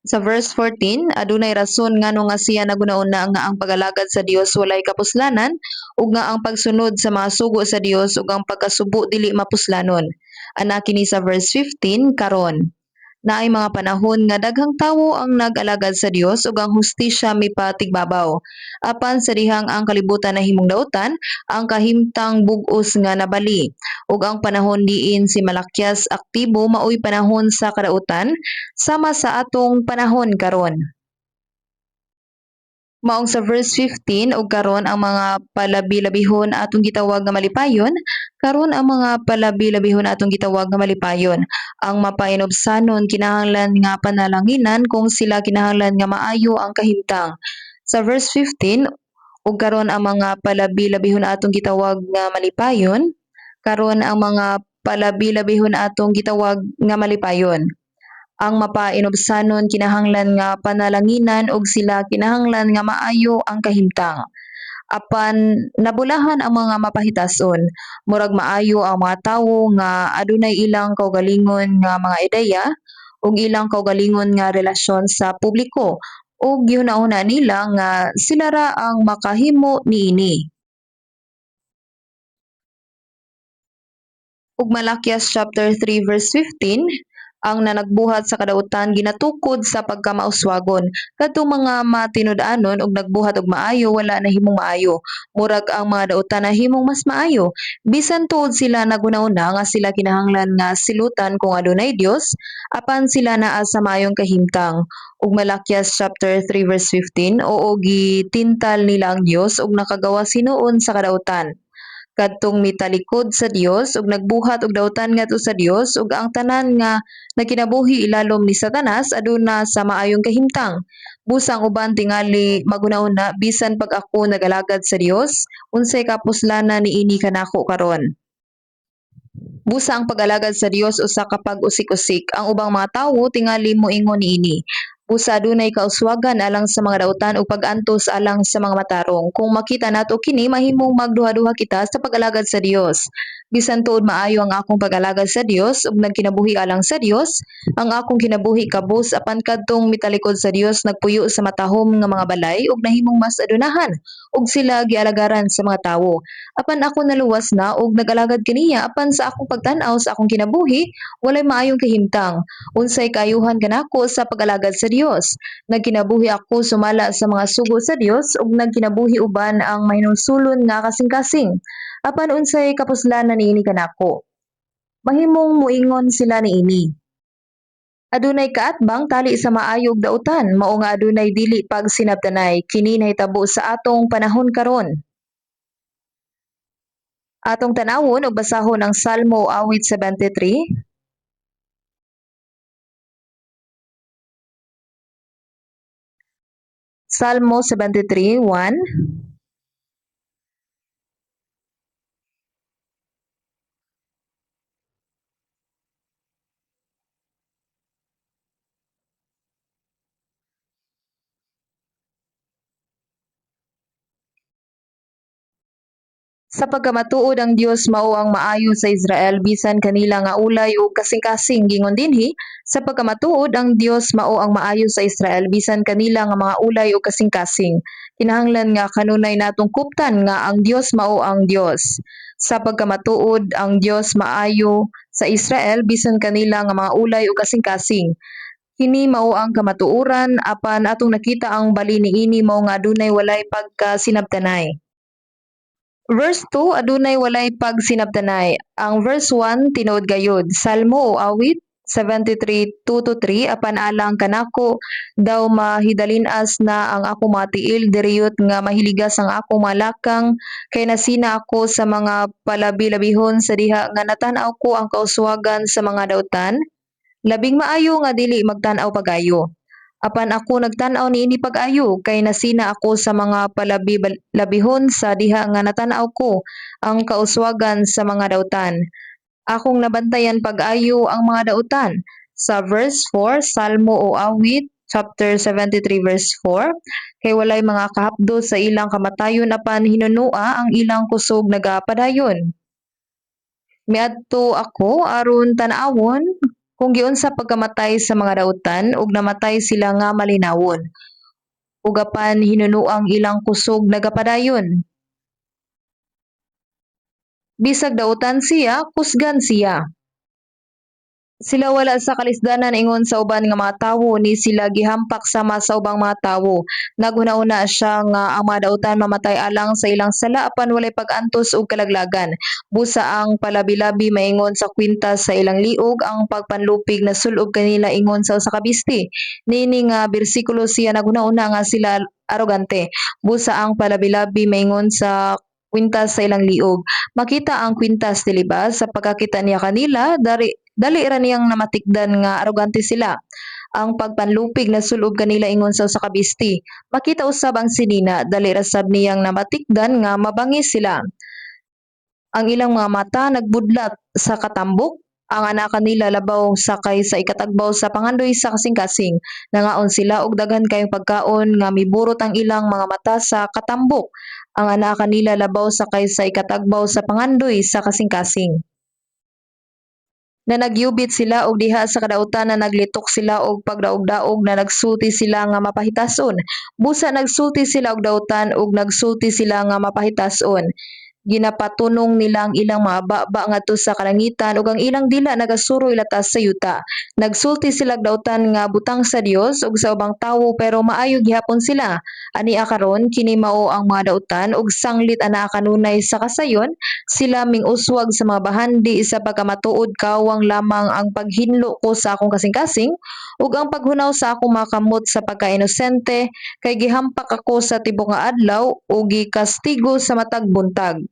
sa verse 14, adunay rason ngano nga siya nagunauna nga ang pag-alagad sa Dios walay kapuslanan ug nga ang pagsunod sa mga sugo sa Dios ug ang pagkasubo dili mapuslanon. Ana kini sa verse 15 karon. Naay mga panahon nga daghang tawo ang nag-alagad sa Dios ug ang hustisya mipatigbabaw. Apan sa dihang ang kalibutan nahimong daotan, ang kahimtang bug-os nga nabali. Ug ang panahon diin si Malakias aktibo maoy panahon sa kadautan sama sa atong panahon karon. Maong sa verse 15 ug karon ang mga palabi-labihon atong gitawag nga malipayon, karon ang mga palabi-labihon atong gitawag nga malipayon. Ang mapainobsanon kinahanglan nga panalanginan kung sila kinahanglan nga maayo ang kahimtang. Sa verse 15 ug karon ang mga palabi-labihon atong gitawag nga malipayon, karon ang mga palabi-labihon atong gitawag nga malipayon. Ang mapainobsanon kinahanglan nga panalanginan ug sila kinahanglan nga maayo ang kahimtang. Apan nabulahan ang mga mapahitason, murag maayo ang mga tawo nga adunay ilang kaugalingon nga mga ideya ug ilang kaugalingon nga relasyon sa publiko ug gihuna-una nila nga sila ra ang makahimo niini. Ug Malakias chapter 3 verse 15, ang nanagbuhat sa kadautan ginatukod sa pagkamauswagon. Kadtong mga matinud-anon og nagbuhat og maayo wala na himong maayo. Murag ang mga dautan na himong mas maayo. Bisan tuod sila naguna-una nga sila kinahanglan nga silutan kung adunay Dios, apan sila naa sa maayong kahimtang. Ug Malakias chapter 3 verse 15, oo gitintal nila ang Dios ug nakagawa sinuon sa kadautan kadtong mitalikod sa Dios ug nagbuhat og dautan ngadto sa Dios ug ang tanan nga nagkinabuhi ilalom ni Satanas aduna sa maayong kahimtang. Busang uban tingali maguna-una bisan pag ako nagalagad sa Dios, unsay kapuslanan niini kanako karon. Busa ang pag-alagad sa Dios usa ka pag-usik-usik. Ang ubang mga tawo tingali moingon niini. Busa adunay kauswagan alang sa mga dautan ug pag-antos alang sa mga matarong. Kung makita nato kini mahimong magduha-duha kita sa pag-alagad sa Dios. Bisan tuod maayo ang akong pag-alagad sa Dios ug nagkinabuhi alang sa Dios, ang akong kinabuhi kabus apan kadtong mitalikod sa Dios nagpuyo sa matahom nga mga balay ug nahimong mas adunahan ug sila gialagaran sa mga tawo. Apan ako naluwas na ug nag-alagad kaniya apan sa akong pagtan-aw sa akong kinabuhi walay maayong kahimtang. Unsay kaayuhan kanako sa pag-alagad sa Dios? Nagkinabuhi ako sumala sa mga sugo sa Dios ug nagkinabuhi uban ang mahinungsulon nga kasing-kasing. Apan unsay kapuslanan niini kanako? Mahimong muingon sila niini. Adunay kaatbang tali sa maayog dautan, mao nga adunay dili pag sinabtanay, kini nahitabo sa atong panahon karon. Atong tanawon ug basahon ang Salmo awit 73. Salmo 73:1. Sa pagkamatuod ang Dios mao ang maayo sa Israel bisan kanila nga ulay ug kasing-kasing gingon dinhi sa pagkamatuod ang Dios mao ang maayo sa Israel bisan kanila nga mga ulay ug kasing-kasing. Kinahanglan nga kanunay natong kuptan nga ang Dios mao ang Dios. Sa pagkamatuod ang Dios maayo sa Israel bisan kanila nga mga ulay ug kasing-kasing. Kini mao ang kamatuoran apan atong nakita ang bali niini mao nga adunay walay pagkasinabtanay. Verse 2, adunay walay pagsinabtanay. Ang verse 1, tinuod gayud. Salmo o awit, 73, 2-3, apan alang kanako, daw mahidalinas na ang ako matiil, diriyot nga mahiligas ang ako malakang, kay nasina ako sa mga palabi-labihon sa diha nga natanaw ko ang kauswagan sa mga dautan. Labing maayo nga dili magtanaw pagayo. Apan ako nagtan-aw niini pag-ayo kay nasina ako sa mga palabi-labihon sa diha nga natanaw ko ang kauswagan sa mga dautan. Akong nabantayan pag-ayo ang mga dautan. Sa verse 4, Salmo o awit, chapter 73 verse 4, kay walay mga kahapdo sa ilang kamatayon apan hinunua ang ilang kusog nagapadayon. Miadto ako aron tan-awon kung giunsa pagkamatay sa mga dautan ug namatay sila nga malinawon. Ug apan hinunuang ilang kusog nagapadayon. Bisag dautan siya, kusgan siya. Sila wala sa kalisdanan ingon sa uban nga mga tawo ni sila gihampak sama sa ubang mga tawo. Naguna-una siya nga ang mga dautan mamatay alang sa ilang sala apan walay pag-antos ug kalaglagan. Busa ang palabi-labi maingon sa kwintas sa ilang liog ang pagpanlupig na sulob kanila ingon sa usa ka bisti. Nini nga bersikulo siya naguna-una nga sila arogante. Busa ang palabi-labi maingon sa kwintas sa ilang liog. Makita ang kwintas dili ba sa pagkakita niya kanila dali ra niyang namatikdan nga arogante sila. Ang pagpanlupig na sulob kanila ingon sa usa ka bisti. Makita usab ang sinina dali ra sab niyang namatikdan nga mabangis sila. Ang ilang mga mata nagbudlat sa katambok. Ang anak kanila labaw sakay sa ikatagbaw sa pangandoy sa kasing-kasing. Nangaon sila og daghan kayong pagkaon nga miburot ang ilang mga mata sa katambok. ang anak kanila labaw sakay sa ikatagbaw sa pangandoy sa kasing-kasing. Na nagyubit sila og diha sa kadautan na naglitok sila og pagdaog-daog na nagsulti sila nga mapahitason. Busa nagsulti sila og dautan ug nagsulti sila nga mapahitason. Ginapatunong nila ang ilang mga baba ngadto sa kalangitan ug ang ilang dila nagasuroy latas sa yuta. Nagsulti sila og dautan nga butang sa Dios ug sa ubang tawo pero maayo gihapon sila. Ania karon kini mao ang mga dautan ug sanglit ana kanunay sa kasayon sila ming-uswag sa mga bahandi sa pagkamatuod kawang lamang ang paghinlo ko sa akong kasing-kasing ug ang paghunaw sa akong mga kamot sa pagka-inosente kay gihampak ako sa tibok nga adlaw ug gikastigo sa matag buntag.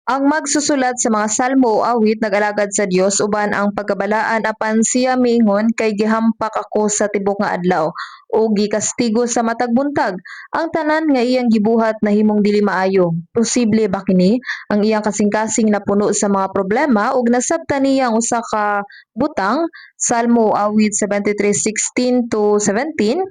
Ang magsusulat sa mga salmo o awit nag-alagad sa Dios uban ang pagkabalaan apan siya miingon kay gihampak ako sa tibok nga adlaw o gikastigo sa matag buntag. Ang tanan nga iyang gibuhat nahimong dili maayo. Posible ba kini? Ang iyang kasing-kasing napuno sa mga problema ug nasabtan niya ang usa ka butang. Salmo o awit 73:16 to 17.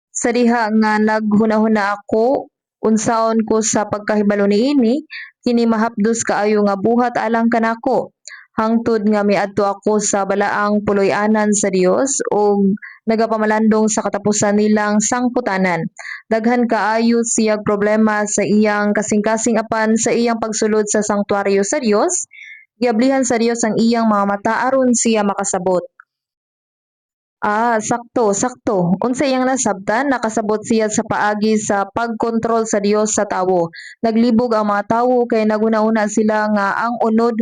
Sa diha nga naghunahuna ako unsaon ko sa pagkahibalo niini kini mahapdos kaayo nga buhat alang kanako hangtod nga miadto ako sa balaang puloy-anan sa Dios ug nagapamalandong sa katapusan nilang sangputanan. Daghan kaayo siyang problema sa iyang kasing-kasing apan sa iyang pagsulod sa sanktuaryo sa Dios giablihan sa Dios ang iyang mga mata aron siya makasabot. Sakto, sakto. Unsa iyang nasabtan, nakasabot siya sa paagi sa pagkontrol sa Dios sa tawo. Naglibog ang mga tawo kay naguna-una sila nga ang unod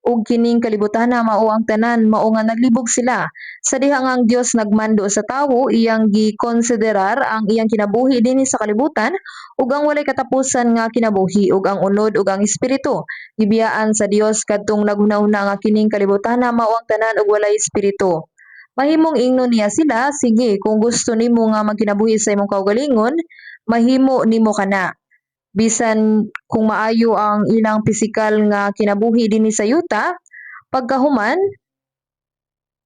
ug kining kalibutan mao ang tanan mao nga naglibog sila. Sa diha nga ang Dios nagmando sa tawo, iyang gikonsiderar ang iyang kinabuhi dinhi sa kalibutan ug ang walay katapusan nga kinabuhi ug ang unod ug ang espiritu. Gibiyaan sa Dios kadtong naghuna-una nga kining kalibutan mao ang tanan ug walay espiritu. Mahimong ingnon niya sila, sige, kung gusto nimo nga magkinabuhi sa imong kaugalingon, mahimo nimo kana. Bisan kung maayo ang ilang pisikal nga kinabuhi dinhi sa yuta, pagkahuman,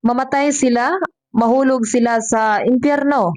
mamatay sila, mahulog sila sa impyerno.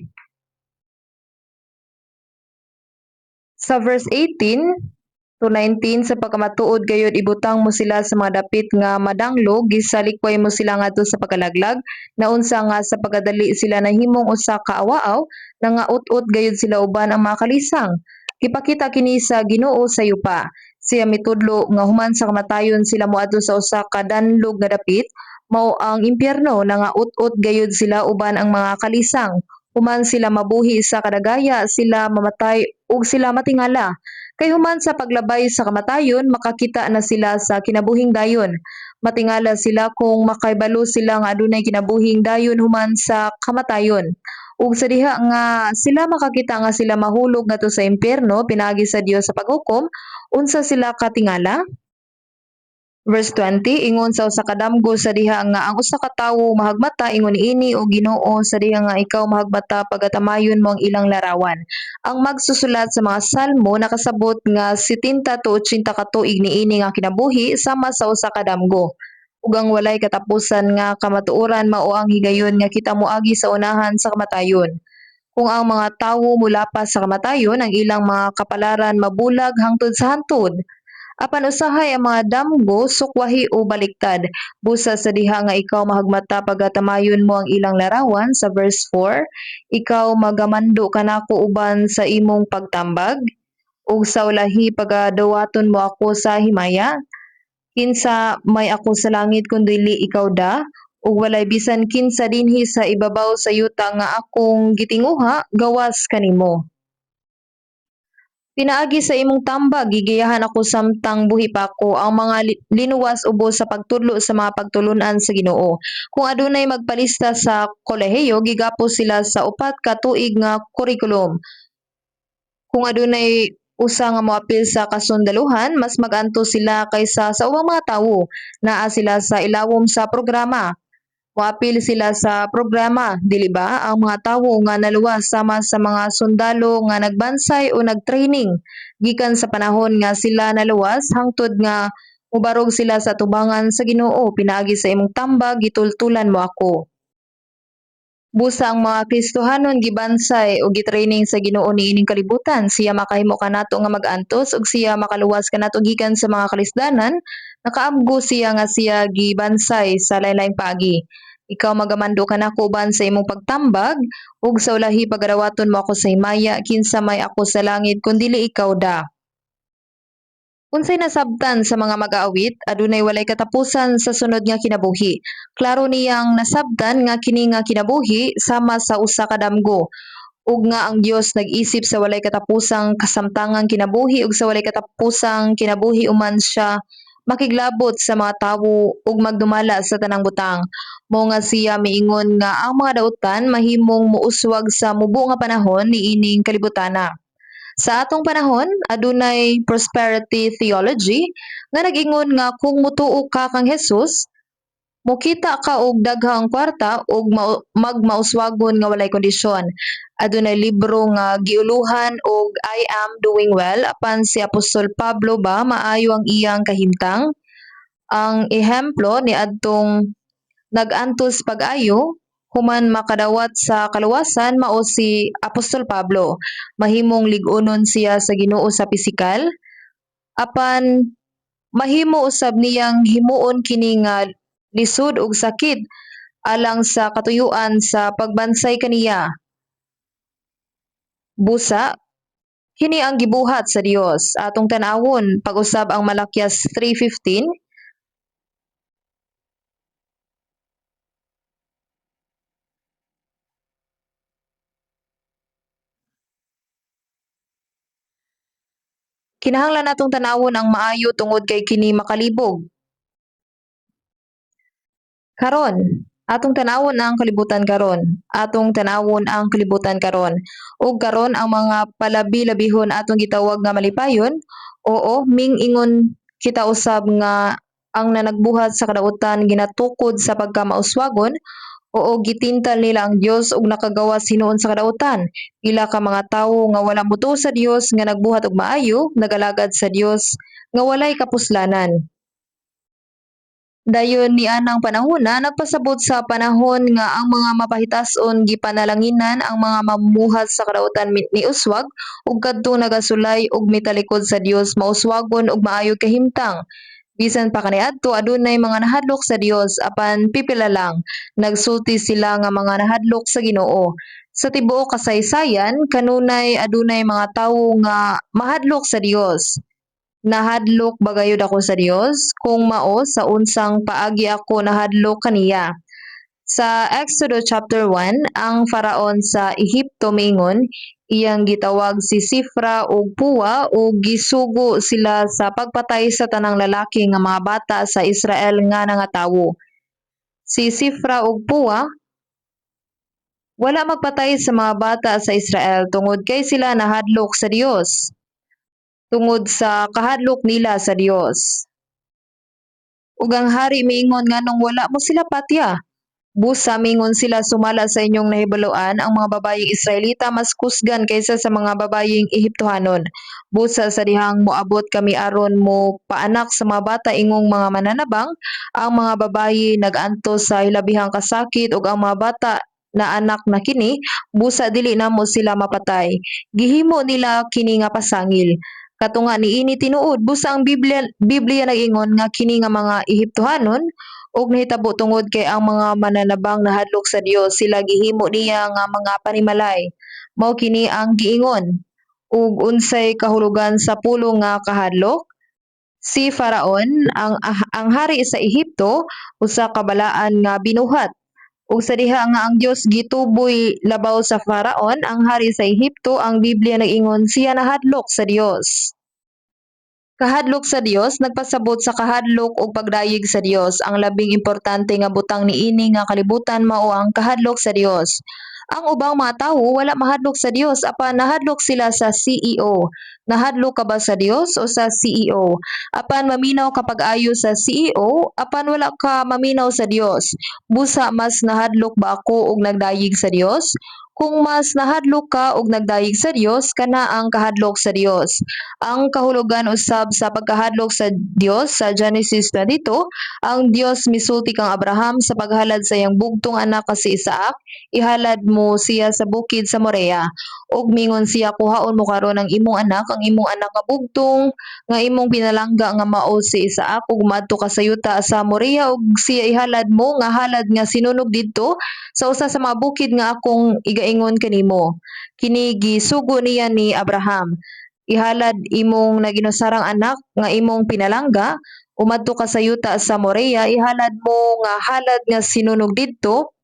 Sa verse 18 to 19 sa pagkamatuod gayud ibutang mo sila sa mga dapit nga madanglog gisalikway mo sila ngadto sa pagkalaglag naunsa nga sa pagkadali sila nahimong usa ka awaaw nangaut-ut gayud sila uban ang mga kalisang gipakita kini sa Ginoo sa yupa siya mitudlo nga human sa kamatayon sila moadto sa usa ka danlog nga dapit mao ang impyerno nangaut-ut gayud sila uban ang mga kalisang human sila mabuhi sa kadagaya sila mamatay ug sila matingala kay human sa paglabay sa kamatayon, makakita na sila sa kinabuhing dayon. Matingala sila kung makaibalo sila nga adunay kinabuhing dayon human sa kamatayon. Ug sa diha nga sila makakita nga sila mahulog ngadto sa impyerno pinaagi sa Dios sa paghukom, unsa sila katingala? Verse 20, ingon sa usa ka damgo sa diha nga ang usa ka tawo mahagmata ingon niini o Ginoo sa diha nga ikaw mahagmata pagatamayon mo ang ilang larawan. Ang magsusulat sa mga salmo nakasabot nga 70 to 80 ka tuig niini nga kinabuhi sama sa usa ka damgo. Ug ang walay katapusan nga kamatuoran mao ang higayon nga kita moagi sa unahan sa kamatayon. Kung ang mga tawo mulapas sa kamatayon, ang ilang mga kapalaran mabulag hangtod sa hantod. Apan usahay ang mga damgo sukwahi o baliktad. Busa sa diha nga ikaw mahagmata pagatamayon mo ang ilang larawan sa verse 4, ikaw magamando kanako uban sa imong pagtambag ug sa ulahi pagadawaton mo ako sa himaya. Kinsa may ako sa langit kun dili ikaw da ug walay bisan kinsa dinhi sa ibabaw sa yuta nga akong gitinguha gawas kanimo. Pinaagi sa imong tambag, gigiyahan ako samtang buhi pa ako ang mga linuwas ubos sa pagtudlo sa mga pagtulunan sa Ginoo. Kung adunay magpalista sa kolehiyo, gigapos sila sa upat ka tuig nga kurikulum. Kung adunay usa nga moapil sa kasundaluhan, mas maganto sila kaysa sa ubang mga tawo. Naa sila sa ilawom sa programa. Moapil sila sa programa, dili ba? Ang mga tawo nga naluwas sama sa mga sundalo nga nagbansay o nagtraining gikan sa panahon nga sila naluwas hangtod nga mubarog sila sa tubangan sa Ginoo pinaagi sa imong tambag gitultulan mo ako. Busa ang mga Kristohanon gibansay o gitraining sa Ginoo niining kalibutan, siya makahimo kanato nga mag-antos ug siya makaluwas kanato gikan sa mga kalisdanan, nakaamgo siya nga siya gibansay sa lain-laing paagi. Ikaw magamando kanako uban sa imong pagtambag ug sa ulahi pagadawaton mo ako sa himaya kinsa may ako sa langit kun dili ikaw da. Unsay nasabtan sa mga mag-aawit, adunay walay katapusan sa sunod nga kinabuhi. Klaro niyang nasabtan nga kini nga kinabuhi sama sa usa ka damgo, ug nga ang Dios nag-isip sa walay katapusang kasamtangang kinabuhi ug sa walay katapusang kinabuhi human siya makiglabot sa mga tawo ug magdumala sa tanang butang. Mao nga siya miingon nga ang mga dautan mahimong muuswag sa mubo nga panahon niining kalibutana. Sa atong panahon, adunay prosperity theology nga nag-ingon nga kung mutuo ka kang Hesus, mukita ka og daghang kwarta ug magmauswagon nga walay kondisyon. Adunay libro nga giuluhan og I am doing well apan si Apostol Pablo ba maayo ang iyang kahimtang. Ang ehemplo ni adtong nag-antos pag-ayo human makadawat sa kaluwasan mao si Apostol Pablo. Mahimong lig-unon siya sa Ginoo sa pisikal apan mahimo usab niyang himuon kini nga lisod ug sakit alang sa katuyuan sa pagbansay kaniya. Busa, kini ang gibuhat sa Dios. Atong tan-awon pag-usab ang Malakias 3:15. Kinahanglan natong tan-awon ang maayo tungod kay kini makalibog. Karon, atong tanawon ang kalibutan karon. Atong tanawon ang kalibutan karon. Ug karon ang mga palabi-labihon atong gitawag nga malipayon, oo, ming-ingon kita usab nga ang nanagbuhat sa kadautan ginatukod sa pagkamauswagon, oo, gitintal nila ang Dios ug nakagawas hinuon sa kadautan. Pila ka mga tawo nga wala mutuo sa Dios nga nagbuhat og maayo, nagalagad sa Dios nga walay kapuslanan. Dayon nianang panahona nagpasabot sa panahon nga ang mga mapahitason gipanalanginan ang mga mamumuhat sa kadautan ni uswag ug kadtong nagasulay og mitalikod sa Dios mauswagon og maayong kahimtang. Bisan pa kaniadto adunay mga nahadlok sa Dios apan pipila lang nagsulti sila nga mga nahadlok sa Ginoo. Sa tibuok kasaysayan kanunay adunay mga tawo nga mahadlok sa Dios. Nahadlok ba gayud ako sa Dios? Kung mao, sa unsang paagi ako nahadlok kaniya? Sa Exodus chapter 1, ang faraon sa Ehipto miingon, iyang gitawag si Sifra ug Puwa ug gisugo sila sa pagpatay sa tanang lalaki nga mga bata sa Israel nga nangatawo. Si Sifra ug Puwa wala magpatay sa mga bata sa Israel tungod kay sila nahadlok sa Dios tungod sa kahadlok nila sa Dios. Ug ang hari miingon nganong wala mo sila patya. Busa mingon sila sumala sa inyong nahibaluan ang mga babayeng Israelita mas kusgan kaysa sa mga babayeng Ehiptohanon. Busa sa dihang moabot kami aron mo paanak sa mga bata ingong mga mananabang, ang mga babayi nag-antos sa hilabihang kasakit ug ang mga bata na anak na kini, busa dili namo sila mapatay. Gihimo nila kini nga pasangil. Katunga niini tinuod, busa ang Biblia nag-ingon nga kini nga mga Ehiptohanon ug nahitabo tungod kay ang mga mananabang nahadlok sa Dios sila gihimo niya nga mga panimalay. Mao kini ang giingon. Ug unsay kahulugan sa pulo nga kahadlok? Si Faraon ang hari sa Ehipto usa ka balaan nga binuhat. Ug sa diha nga ang Dios gituboy labaw sa Faraon ang hari sa Ehipto, ang Biblia nag-ingon siya nahadlok sa Dios. Kahadlok sa Dios nagpasabot sa kahadlok ug pagdayeg sa Dios. Ang labing importante nga butang niini nga kalibutan mao ang kahadlok sa Dios. Ang ubang mga tawo wala mahadlok sa Dios apan nahadlok sila sa CEO. Nahadlok ka ba sa Dios o sa CEO? Apan maminaw ka pag-ayo sa CEO apan wala ka maminaw sa Dios. Busa mas nahadlok ba ako og nagdayeg sa Dios Kung mas nahadlok ka og nagdayeg sa Dios, kana ang kahadlok sa Dios. Ang kahulugan usab sa pagkahadlok sa Dios sa Genesis 22, ang Dios misulti kang Abraham sa paghalad sa iyang bugtong anak nga si Isaac, ihalad mo siya sa bukid sa Morea. Ug mingon siya, kuhaon mo karon ang imong anak nga bugtong nga imong pinalangga nga mao si Isaac, ug maadto ka sa yuta sa Morea ug siya ihalad mo nga halad nga sinunog didto sa usa sa mga bukid nga akong igaingon kanimo. Kini gisugo niya ni Abraham. Ihalad imong naginusarang anak nga imong pinalangga, umadto ka sa yuta sa Morea, ihalad mo nga halad nga sinunog didto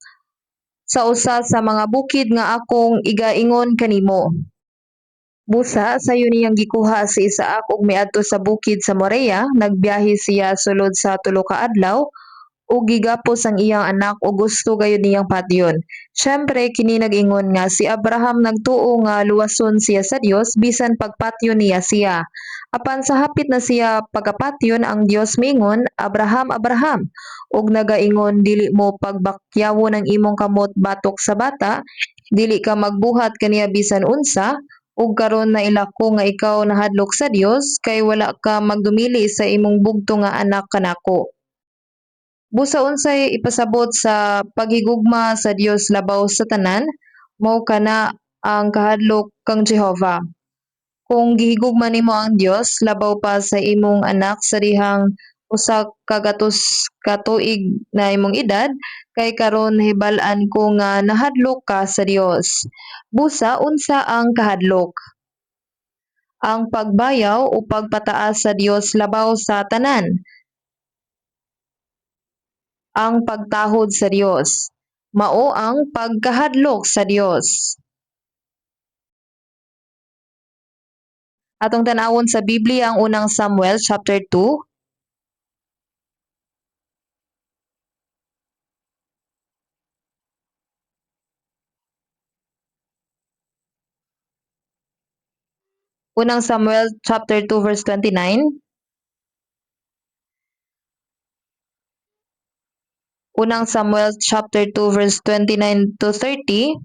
sa usa sa mga bukid nga akong igaingon kanimo. Busa sayo niyang gikuha si Isaac ug miadto sa bukid sa Morea, nagbiyahe siya sulod sa tulo ka adlaw ug gigapos ang iyang anak ug gusto gayud niyang patyon. Syempre kini nag-ingon nga si Abraham nagtuo nga luwason siya sa Dios bisan pagpatyon niya siya. Apan sa hapit na siya pagapatyon ang Dios mingon, Abraham, Abraham, ug nagaingon dili mo pagbakyawon ang imong kamot batok sa bata, dili ka magbuhat kaniya bisan unsa, ug karon nailako nga ikaw nahadlok sa Dios kay wala ka magdumili sa imong bugtong nga anak kanako. Busa unsay ipasabot sa paghigugma sa Dios labaw sa tanan, mao kana ang kahadlok kang Jehova. Kung gihigugma nimo ang Dios labaw pa sa imong anak sa dihang usa ka gatos ka tuig na imong edad, kay karon nahibal-an ko nga nahadlok ka sa Dios. Busa unsa ang kahadlok? Ang pagbayaw o pagpataas sa Dios labaw sa tanan, ang pagtahod sa Dios. Mao ang pagkahadlok sa Dios. Atong tan-awon sa Biblia ang unang Samuel chapter 2. Unang Samuel chapter 2 verse 29. Unang Samuel chapter 2 verse 29 to 30.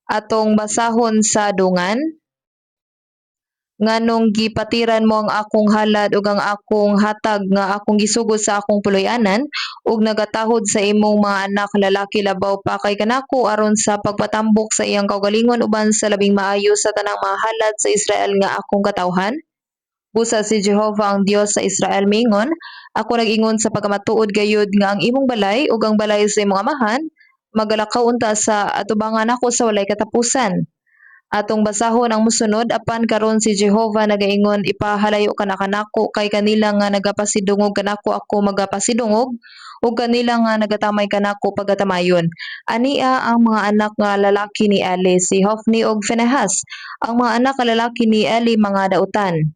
Atong basahon sa dungan. Nganong gipatiran mo ang akong halad ug ang akong hatag nga akong gisugod sa akong puloy-anan ug nagatahod sa imong mga anak lalaki labaw pa kay kanako aron sa pagpatambok sa iyang kaugalingon uban sa labing maayo sa tanang mga halad sa Israel nga akong katawhan. Busa si Jehovah ang Dios sa Israel mingon, ako nag-ingon sa pagkamatuod gayud nga ang imong balay ug ang balay sa imong amahan magalakaw unta sa atubangan ako sa walay katapusan. Atong basahon ang mosunod, apan karon si Jehovah nagaingon, ipahalayo ka na kanako kay kanila nga nagapasidungog kanako ako magapasidungog ug kanila nga nagatamay kanako pagatamayon. Ania ang mga anak nga lalaki ni Eli, si Hofni ug Phinehas. Ang mga anak nga lalaki ni Eli mga dautan.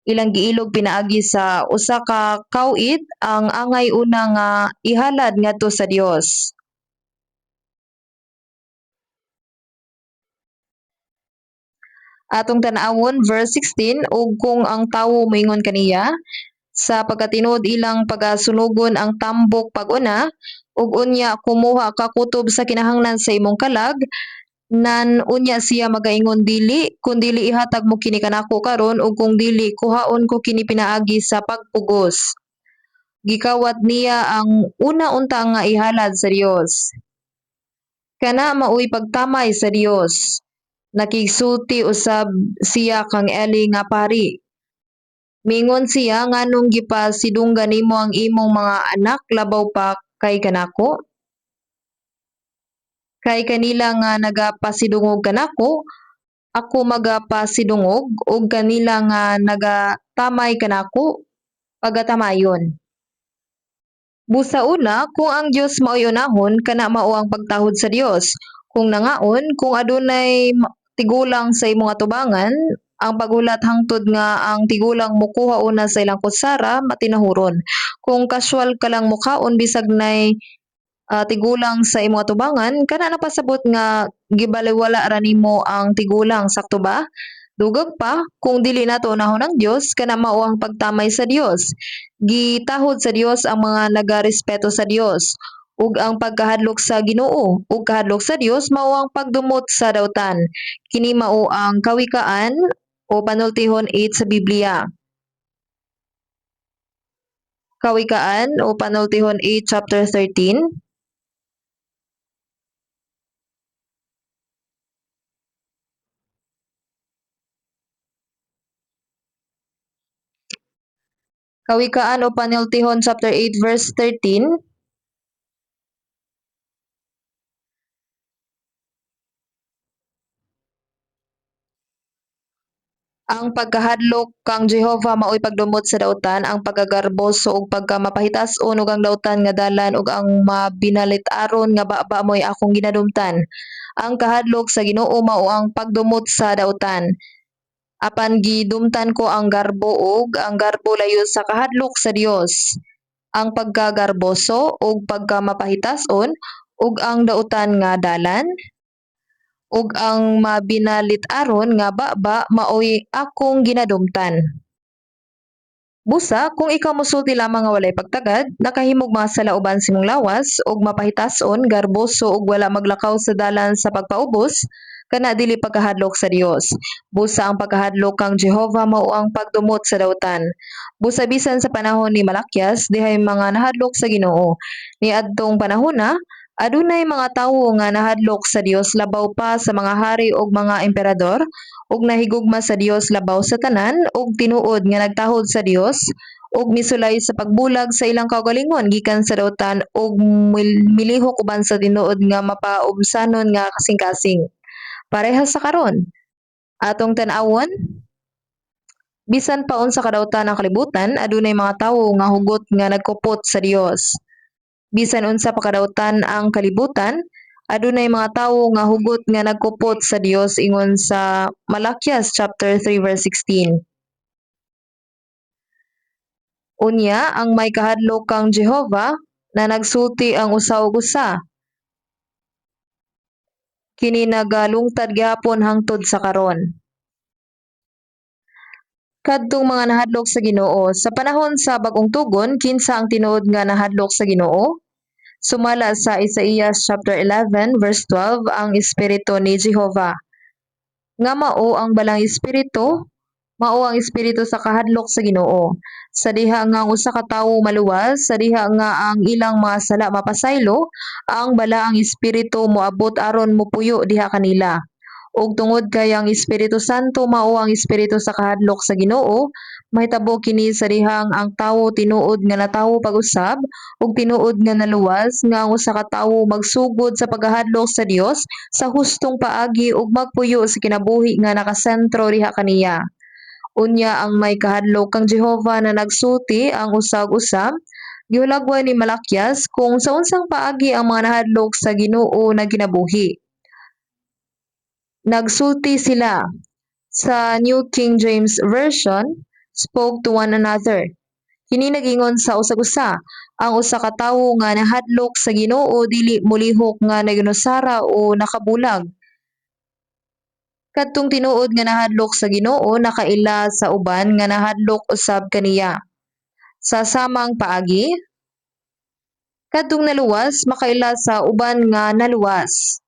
Ilang giilog pinaagi sa usa ka kawit, ang angay una nga ihalad ngadto sa Dios. Atong tan-awon verse 16, ug kung ang tawo moingon kaniya sa pagkatinud ilang pagasunugon ang tambok pag-una ug unya kumuha ka kutob sa kinahanglan sa imong kalag, nan unya siya magaingon dili kun dili ihatag mo kini kanako karon ug kung dili kuhaon ko kini pinaagi sa pagpugos. Gikawat niya ang una unta nga ihalad sa Dios. Kana maoy pagtamay sa Dios. Nakigsulti usab siya kang Eli nga pari. Mingon siya nganong gipasidunggan nimo ang imong mga anak labaw pa kay kanako? Kay kanila nga nagapasidungog kanako, ako magapasidungog ug kanila nga nagatamay kanako, pagatamayon. Busa una, kung ang Dios maoy unahon, kana mao ang pagtahod sa Dios. Kung nangaon, kung adunay tigulang sa imong atubangan, ang pagulat hangtod nga ang tigulang mokuha una sa ilang kutsara matinahuron. Kung casual ka lang mukaon bisag nay tigulang sa imong atubangan, kana napasabot nga gibaliwala ra nimo ang tigulang, sakto ba? Dugag pa, kung dili nato unahon ng Dios, kana mao ang pagtamay sa Dios. Gitahod sa Dios ang mga nagarespeto sa Dios. Ug ang pagkahadlok sa Ginoo ug kahadlok sa Dios mao ang pagdumot sa dautan. Kini mao ang kawikaan o panultihon 8 sa Biblia. Kawikaan o panultihon 8 chapter 13. Kawikaan o panultihon chapter 8 verse 13. Ang pagkahadlok kang Jehova mao'y pagdumot sa dautan, ang pagagarbos ug pagkamapahitason ug ang dautan nga dalan ug ang mabinalit-aron nga baba mo'y akong ginadumtan. Ang kahadlok sa Ginoo mao ang pagdumot sa dautan. Apan gidumtan ko ang garbo ug ang garbo layo sa kahadlok sa Dios. Ang pagkagarboso ug pagkamapahitason ug ang dautan nga dalan ug ang mabinalit-aron nga baba mao'y akong ginadumtan. Busa, kung ikaw mosulti lamang nga walay pagtagad, nakahimog mga salauban sa imong lawas ug mapahitason, garboso ug wala maglakaw sa dalan sa pagpaubos, kana dili pagkahadlok sa Dios. Busa ang pagkahadlok kang Jehova mao ang pagdumot sa dautan. Busa bisan sa panahon ni Malakyas, dihay mga nahadlok sa Ginoo. Niadtong panahona, adunay mga tawo nga nahadlok sa Dios labaw pa sa mga hari ug mga emperador ug nahigugma sa Dios labaw sa tanan ug tinuod nga nagtahod sa Dios ug misulay sa pagbulag sa ilang kaugalingon gikan sa dautan ug milihok uban sa tinuod nga mapaubsanon nga kasing-kasing. Parehas sa karon, atong tan-awon, bisan pa unsa kadautan ang kalibutan, adunay mga tawo nga hugot nga nagkupot sa Dios. Bisan unsa pa kadautan ang kalibutan, adunay mga tawo nga hugot nga nagkupot sa Dios ingon sa Malakyas chapter 3 verse 16. Unya ang may kahadlok kang Jehova na nagsulti ang usa ug usa. Kini nagalungtad gihapon hangtod sa karon. Kadtong mga nahadlok sa Ginoo, sa panahon sa bag-ong tugon, kinsa ang tinuod nga nahadlok sa Ginoo? Sumala sa Isaías chapter 11 verse 12 ang espiritu ni Jehova. Nga mao ang balang espiritu, mao ang espiritu sa kahadlok sa Ginoo. Sa diha nga ang usa ka tawo maluwas, sa diha nga ang ilang mga sala mapasaylo, ang balaang espiritu moabot aron mopuyo diha kanila. Ug tungod kay ang Espiritu Santo mao ang espiritu sa kahadlok sa Ginoo, mahitabo kini sa dihang ang tawo tinuod nga natawo pag-usab ug tinuod nga naluwas nga ang usa ka tawo magsugod sa pagahadlok sa Dios sa hustong paagi ug magpuyo sa kinabuhi nga nakasentro diha kaniya. Unya ang may kahadlok kang Jehova na nagsulti ang usag-usab, gihulagway ni Malakyas kung sa unsang paagi ang mga nahadlok sa Ginoo na kinabuhi. Nagsulti sila. Sa New King James Version, spoke to one another. Kini nagingon sa usag-usa, ang usa ka tawo nga nahadlok sa Ginoo dili molihok nga naginusara o nakabulag. Kadtong tinuod nga nahadlok sa Ginoo nakaila sa uban nga nahadlok usab kaniya. Sa samang paagi, kadtong naluwas makaila sa uban nga naluwas.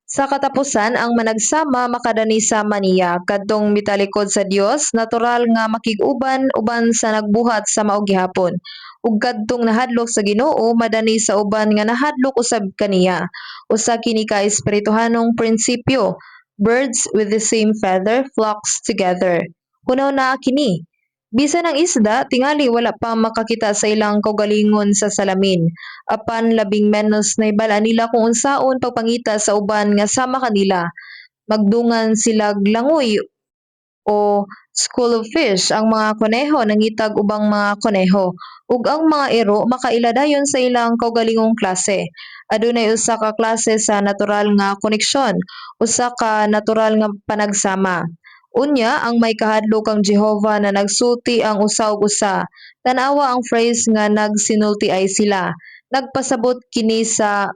Sa katapusan, ang managsama makadani sama niya kadtong mitalikod sa Dios, natural nga makig-uban uban sa nagbuhat sa maong gihapon. Ug kadtong nahadlok sa Ginoo, madani sa uban nga nahadlok usab kaniya. Usa kini ka espirituhanong prinsipyo. Birds with the same feather flocks together. Hunaw na kini. Bisan ang isda, tingali wala pa makakita sa ilang kaugalingon sa salamin. Apan labing menos na ibala nila kung unsaon pagpangita sa uban nga sama kanila. Magdungan sila langoy o school of fish. Ang mga koneho nangitag ubang mga koneho. Ug ang mga ero makailadayon sa ilang kaugalingong klase. Adunay usa ka klase sa natural nga koneksyon, usa ka natural nga panagsama. Unya, ang may kahadlok kang Jehova na nagsulti ang usa ug usa. Tanawa ang phrase nga nagsinulti ay sila. Nagpasabot kini sa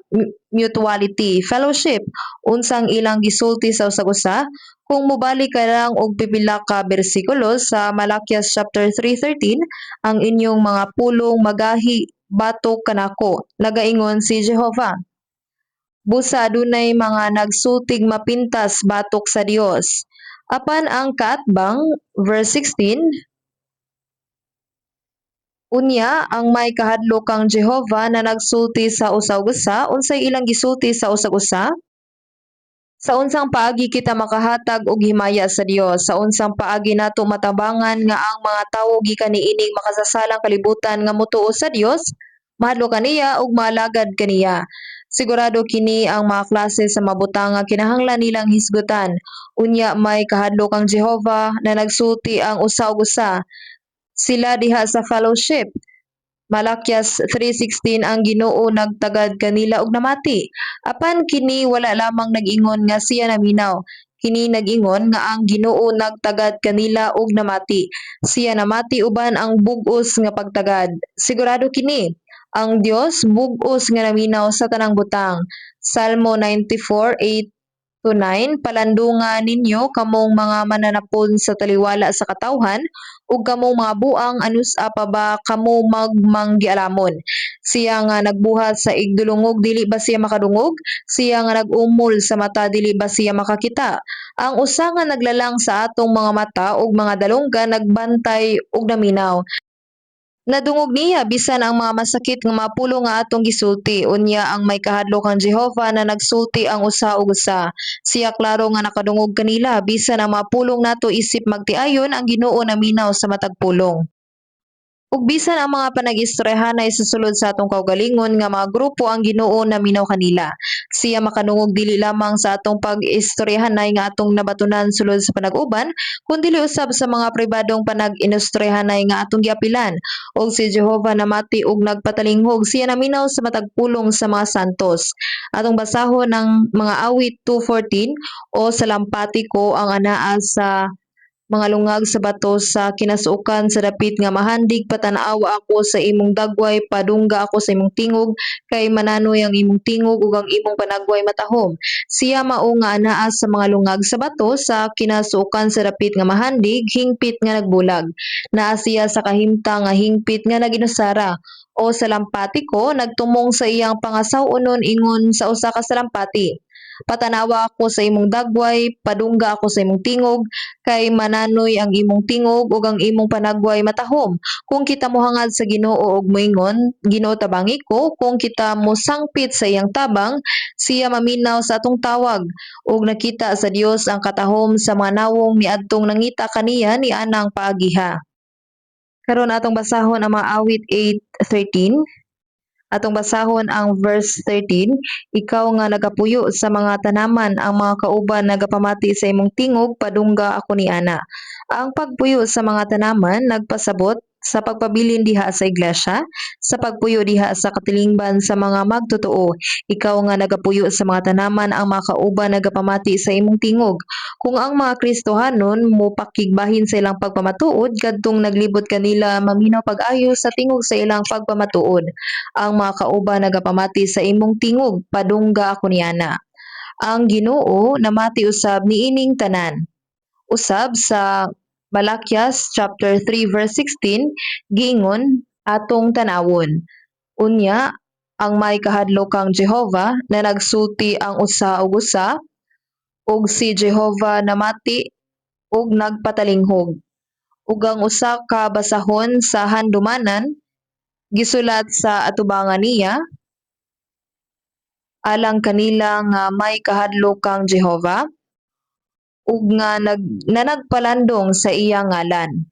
mutuality, fellowship. Unsang ilang gisulti sa usag usa, Kung mobalik ka lang og pipila ka bersikulo sa Malakias chapter 3:13, ang inyong mga pulong magahi batok kanako, nagaingon si Jehova. Busa adunay mga nagsutig mapintas batok sa Dios. Apan ang kaatbang, verse 16, unya ang may kahadlok kang Jehova na nagsulti sa usag-usa, unsay ilang gisulti sa usag-usa? Sa unsang paagi kita makahatag og himaya sa Dios, sa unsang paagi nato matabangan nga ang mga tawo gikan niining makasasalang kalibutan nga motuo sa Dios, mahadlok kaniya ug maalagad kaniya. Sigurado kini ang mga klase sa mabutang nga kinahanglan nilang hisgutan. Unya may kahadlok ang Jehova na nagsulti ang usa ug usa. Sila diha sa fellowship. Malakyas 3:16 ang Ginoo nagtagad kanila og namati. Apan kini wala lamang nag-ingon nga siya naminaw. Kini nag-ingon nga ang Ginoo nagtagad kanila og namati. Siya namati uban ang bug-os nga pagtagad. Sigurado kini ang Dios bug-os nga naminaw sa tanang butang. Salmo 94:8 to 9, palandunga ninyo kamong mga mananapon sa taliwala sa katawhan, ug kamong mga buang anus-a pa ba kamo magmanggialamon. Siya nga nagbuhat sa igdulungog dili ba siya makadungog? Siya nga nag-umol sa mata dili ba siya makakita? Ang usa nga naglalang sa atong mga mata ug mga dalungga nagbantay ug naminaw. Nadungog niya bisan ang mga masakit nga mapulo nga atong gisulti. Unya ang may kahadlok ang Jehova na nagsulti ang usa ug usa. Siya klaro nga nakadungog kanila bisan ang mapulong nato isip magtiayon ang Ginoo naminaw sa matag pulong. Ug bisan ang mga panag-istrehanay sa sulod sa atong kaugalingon nga mga grupo ang Ginoo naminaw kanila. Siya makanungog dili lamang sa atong pag-istrehanay nga atong nabatunan sulod sa panag-uban, kundi usab sa mga pribadong panag-inustrehanay nga atong giapilan. Og si Jehova namati og nagpatalinghog, siya naminaw sa matag pulong sa mga santos. Atong basahon ang mga awit 2:14 o salampati ko ang anaa sa mga lungag sa bato sa kinasuokan sa dapit nga mahandig patanaw ako sa imong dagway, padungga ako sa imong tingog, kay mananoy ang imong tingog ug ang imong panagway matahom. Siya mao nga anaa sa mga lungag sa bato sa kinasuokan sa dapit nga mahandig, hingpit nga nagbulag. Naa siya sa kahimtang nga hingpit nga naginusara o salampati ko nagtumong sa iyang pangasaw-unon ingon sa usa ka salampati. Patanawa ako sa imong dagway, padungga ako sa imong tingog, kay mananoy ang imong tingog ug ang imong panagway matahom. Kung kita mohangad sa Ginoo ug moingon, Ginoo tabangi ko, kung kita mosangpit sa iyang tabang, siya maminaw sa atong tawag. Ug nakita sa Dios ang katahom sa mga nawong niadtong nangita kaniya ni anang paagiha. Karon atong basahon ang mga awit 8:13. Atong basahon ang verse 13, ikaw nga nagapuyo sa mga tanaman, ang mga kauban nagapamati sa imong tingog, padungga ako ni ana. Ang pagpuyo sa mga tanaman nagpasabot sa pagpabilin diha sa iglesia, sa pagpuyo diha sa katilingban sa mga magtotoo. Ikaw nga nagapuyo sa mga tanaman, ang mga kauban nagapamati sa imong tingog. Kung ang mga Kristohanon mo pakigbahin sa ilang pagpamatuod, kadtong naglibot kanila maminaw pag-ayo sa tingog sa ilang pagpamatuod. Ang mga kauban nagapamati sa imong tingog, padungga ako niana. Ang Ginoo namati usab niining tanan. Usab sa Malakias chapter 3 verse 16 giingon atong tanawon. Unya ang may kahadlok kang Jehova na nagsulti ang usa ug usa, ug si Jehova namati ug nagpatalinghog. Ug ang usa ka basahon sa handumanan gisulat sa atubangan niya alang kanila nga may kahadlok kang Jehova ug nga nagpalandong sa iyang ngalan.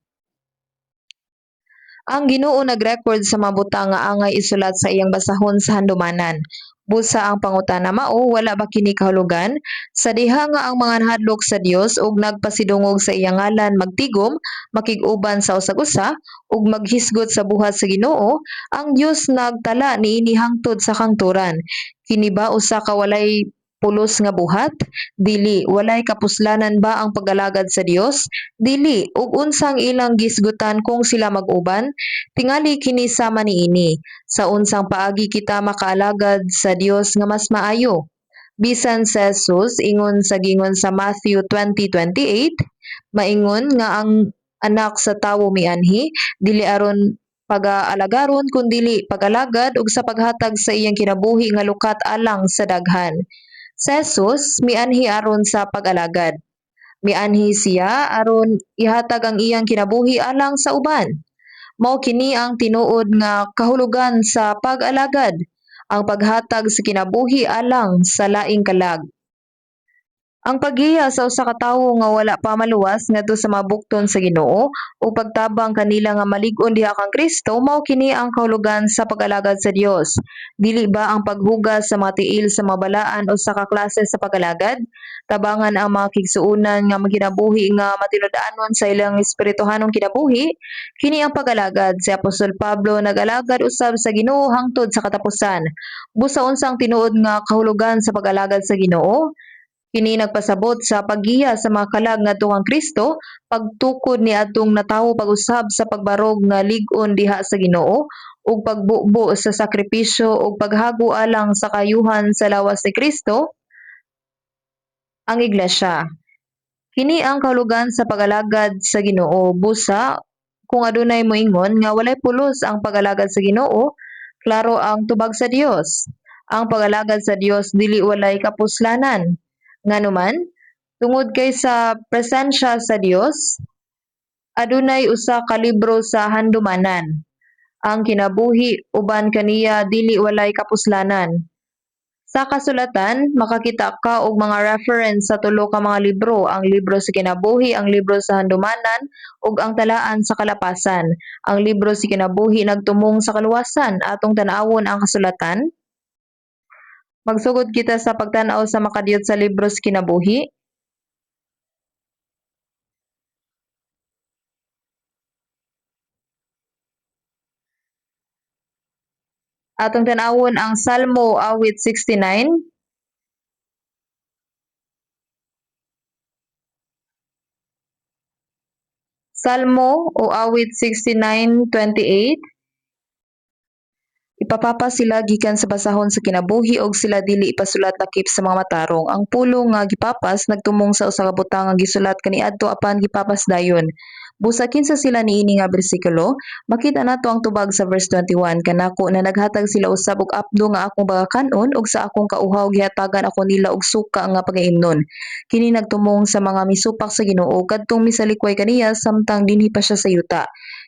Ang Ginoo nag-record sa mga butang nga angay isulat sa iyang basahon sa handumanan. Busa ang pangutana mao, wala ba kini kahulugan? Sa diha nga ang mga nahadlok sa Dios ug nagpasidungog sa iyang ngalan magtigom, makig-uban sa usag-usa ug maghisgot sa buhat sa Ginoo, ang Dios nagtala niini hangtod sa kangturan. Kini ba usa ka walay pulos nga buhat? Dili. Walay kapuslanan ba ang pag-alagad sa Dios? Dili. Ug unsang ilang gisgutan kung sila mag-uban? Tingali kini sama niini. Sa unsang paagi kita makaalagad sa Dios nga mas maayo? Bisan sa Jesus ingon sa gingon sa Matthew 20:28, maingon nga ang anak sa tawo mianhi dili aron pag-aalagaron kundi pag-alagad ug sa paghatag sa iyang kinabuhi nga lukat alang sa daghan. Sa Jesus mianhi aron sa pag-alagad. Mianhi siya aron ihatag ang iyang kinabuhi alang sa uban. Mao kini ang tinuod nga kahulugan sa pag-alagad, ang paghatag sa kinabuhi alang sa laing kalag. Ang paggiya sa usa ka tawo nga wala pa maluwas ngadto sa mabukton sa Ginoo o pagtabang kanila nga malig-on diha kang Kristo mao kini ang kahulugan sa pag-alagad sa Dios. Dili ba ang paghugas sa mga tiil sa mabalaan o sa kaklase sa pag-alagad? Tabangan ang mga kigsuonan nga magkinabuhi nga matinud-anon sa ilang espirituhanong kinabuhi. Kini ang pag-alagad. Si Apostol Pablo nag-alagad usab sa Ginoo hangtod sa katapusan. Busa unsang tinuod nga kahulugan sa pag-alagad sa Ginoo? Kini nagpasabot sa paggiya sa mga kalag ngadto kang Kristo, pagtukod ni adtong natawo pag-usab sa pagbarog nga lig-on diha sa Ginoo ug pagbubo sa sakripisyo ug paghago alang sa kayuhan sa lawas ni Kristo, ang iglesia. Kini ang kahulugan sa pag-alagad sa Ginoo. Busa, kung adunay moingon nga walay pulos ang pag-alagad sa Ginoo, klaro ang tubag sa Dios. Ang pag-alagad sa Dios dili walay kapuslanan. Nganuman, tungod kay sa presensya sa Dios, adunay usa ka libro sa handumanan. Ang kinabuhi uban kaniya dili walay kapuslanan. Sa kasulatan, makakita ka og mga reference sa tulo ka mga libro, ang libro sa kinabuhi, ang libro sa handumanan, ug ang talaan sa kalapasan. Ang libro sa kinabuhi nagtumong sa kaluwasan, atong tan-awon ang kasulatan. Magsugod kita sa pagtan-aw sa makadiyot sa libro sa kinabuhi. Atong tan-awon ang Salmo awit 69. Salmo o awit 69:28. Ipapapa sila gikan sa basahon sa kinabuhi og sila dili ipasulat lakip sa mga matarong. Ang pulong nga gipapas nagtumong sa usa ka butang nga gisulat kaniadto apan gipapas dayon. Busa kinsa sila niini nga bersikulo, makita nato ang tubag sa verse 21 kanako na naghatag sila usab og apdo nga akong bagakan-on ug sa akong kauhaw gihatagan ako nila og suka nga pagaimnon. Kini nagtumong sa mga misupak sa Ginoo kadtong misalikway kaniya samtang dinhi pa siya sa yuta.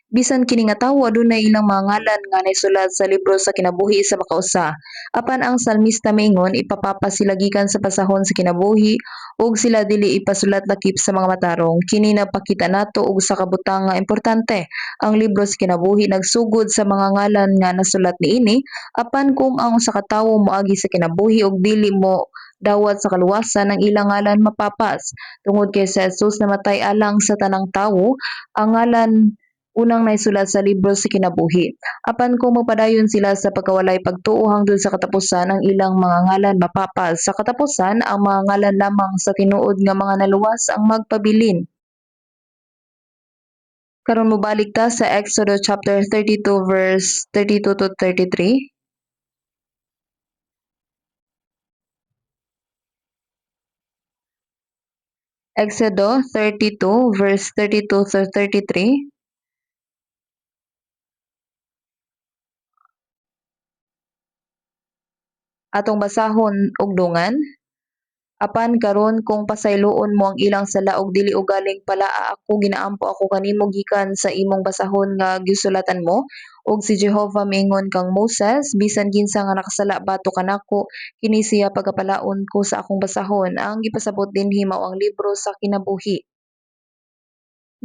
Bisan kini nga tawo adunay ilang mga ngalan nga naisulat sa libro sa kinabuhi sa makausa. Apan ang salmista miingon ipapapa sila gikan sa pasahon sa kinabuhi ug sila dili ipasulat lakip sa mga matarong. Kini nagpakita nato og sa kabutang nga importante. Ang libro sa kinabuhi nagsugod sa mga ngalan nga nasulat niini apan kung ang usa ka tawo moagi sa kinabuhi ug dili mo dawat sa kaluwasan ang ilang ngalan mapapas. Tungod kay sa Jesus namatay alang sa tanang tawo, ang ngalan unang naisulat sa libro sa kinabuhi. Apan kung magpadayon sila sa pagkawalay pagtuo hangtod sa katapusan ang ilang mga ngalan mapapas. Sa katapusan, ang mga ngalan lamang sa tinuod nga mga naluwas ang magpabilin. Karon mobalik ta sa Exodus chapter 32 verse 32 to 33. Exodo 32 verse 32 to 33. Atong basahon og dungan. Apan karon kung pasayloon mo ang ilang sala og dili ugaling palaa ako ginaampo ako kanimo gikan sa imong basahon nga gisulatan mo ug si Jehova miingon kang Moses bisan kinsa nga nakasala bato kanako kini siya pagapalaon ko sa akong basahon. Ang gipasabot dinhi mao ang libro sa kinabuhi.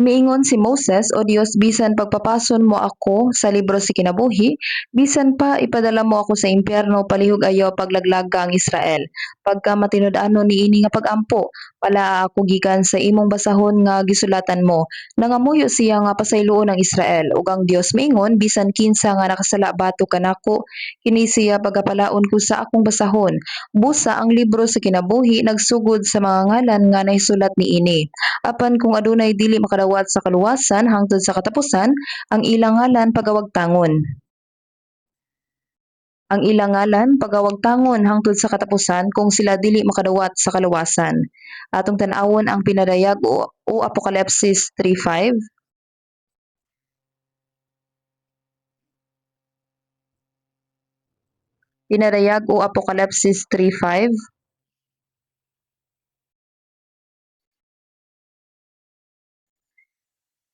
Miingon si Moses, O Dios, bisan pagpapason mo ako sa libro sa kinabuhi, bisan pa ipadala mo ako sa impyerno palihog ayaw paglaglaga ang Israel. Pagka matinud-ano niini nga pag-ampo, pala ako gikan sa imong basahon nga gisulatan mo. Nangamuyo siya nga pasayloon ang Israel, ug ang Dios miingon, bisan kinsa nga nakasala bato kanako, kini siya pagapalaon ko sa akong basahon. Busa ang libro sa kinabuhi nagsugod sa mga ngalan nga naisulat niini. Apan kung adunay dili makadawat sa kaluwasan hangtod sa katapusan, ang ilang ngalan pagawagtangon. Ang ilang ngalan pagawagtangon hangtod sa katapusan kung sila dili makadawat sa kaluwasan. Atong tan-awon ang pinadayag o Apokalipsis 3:5. Pinadayag o Apokalipsis 3:5.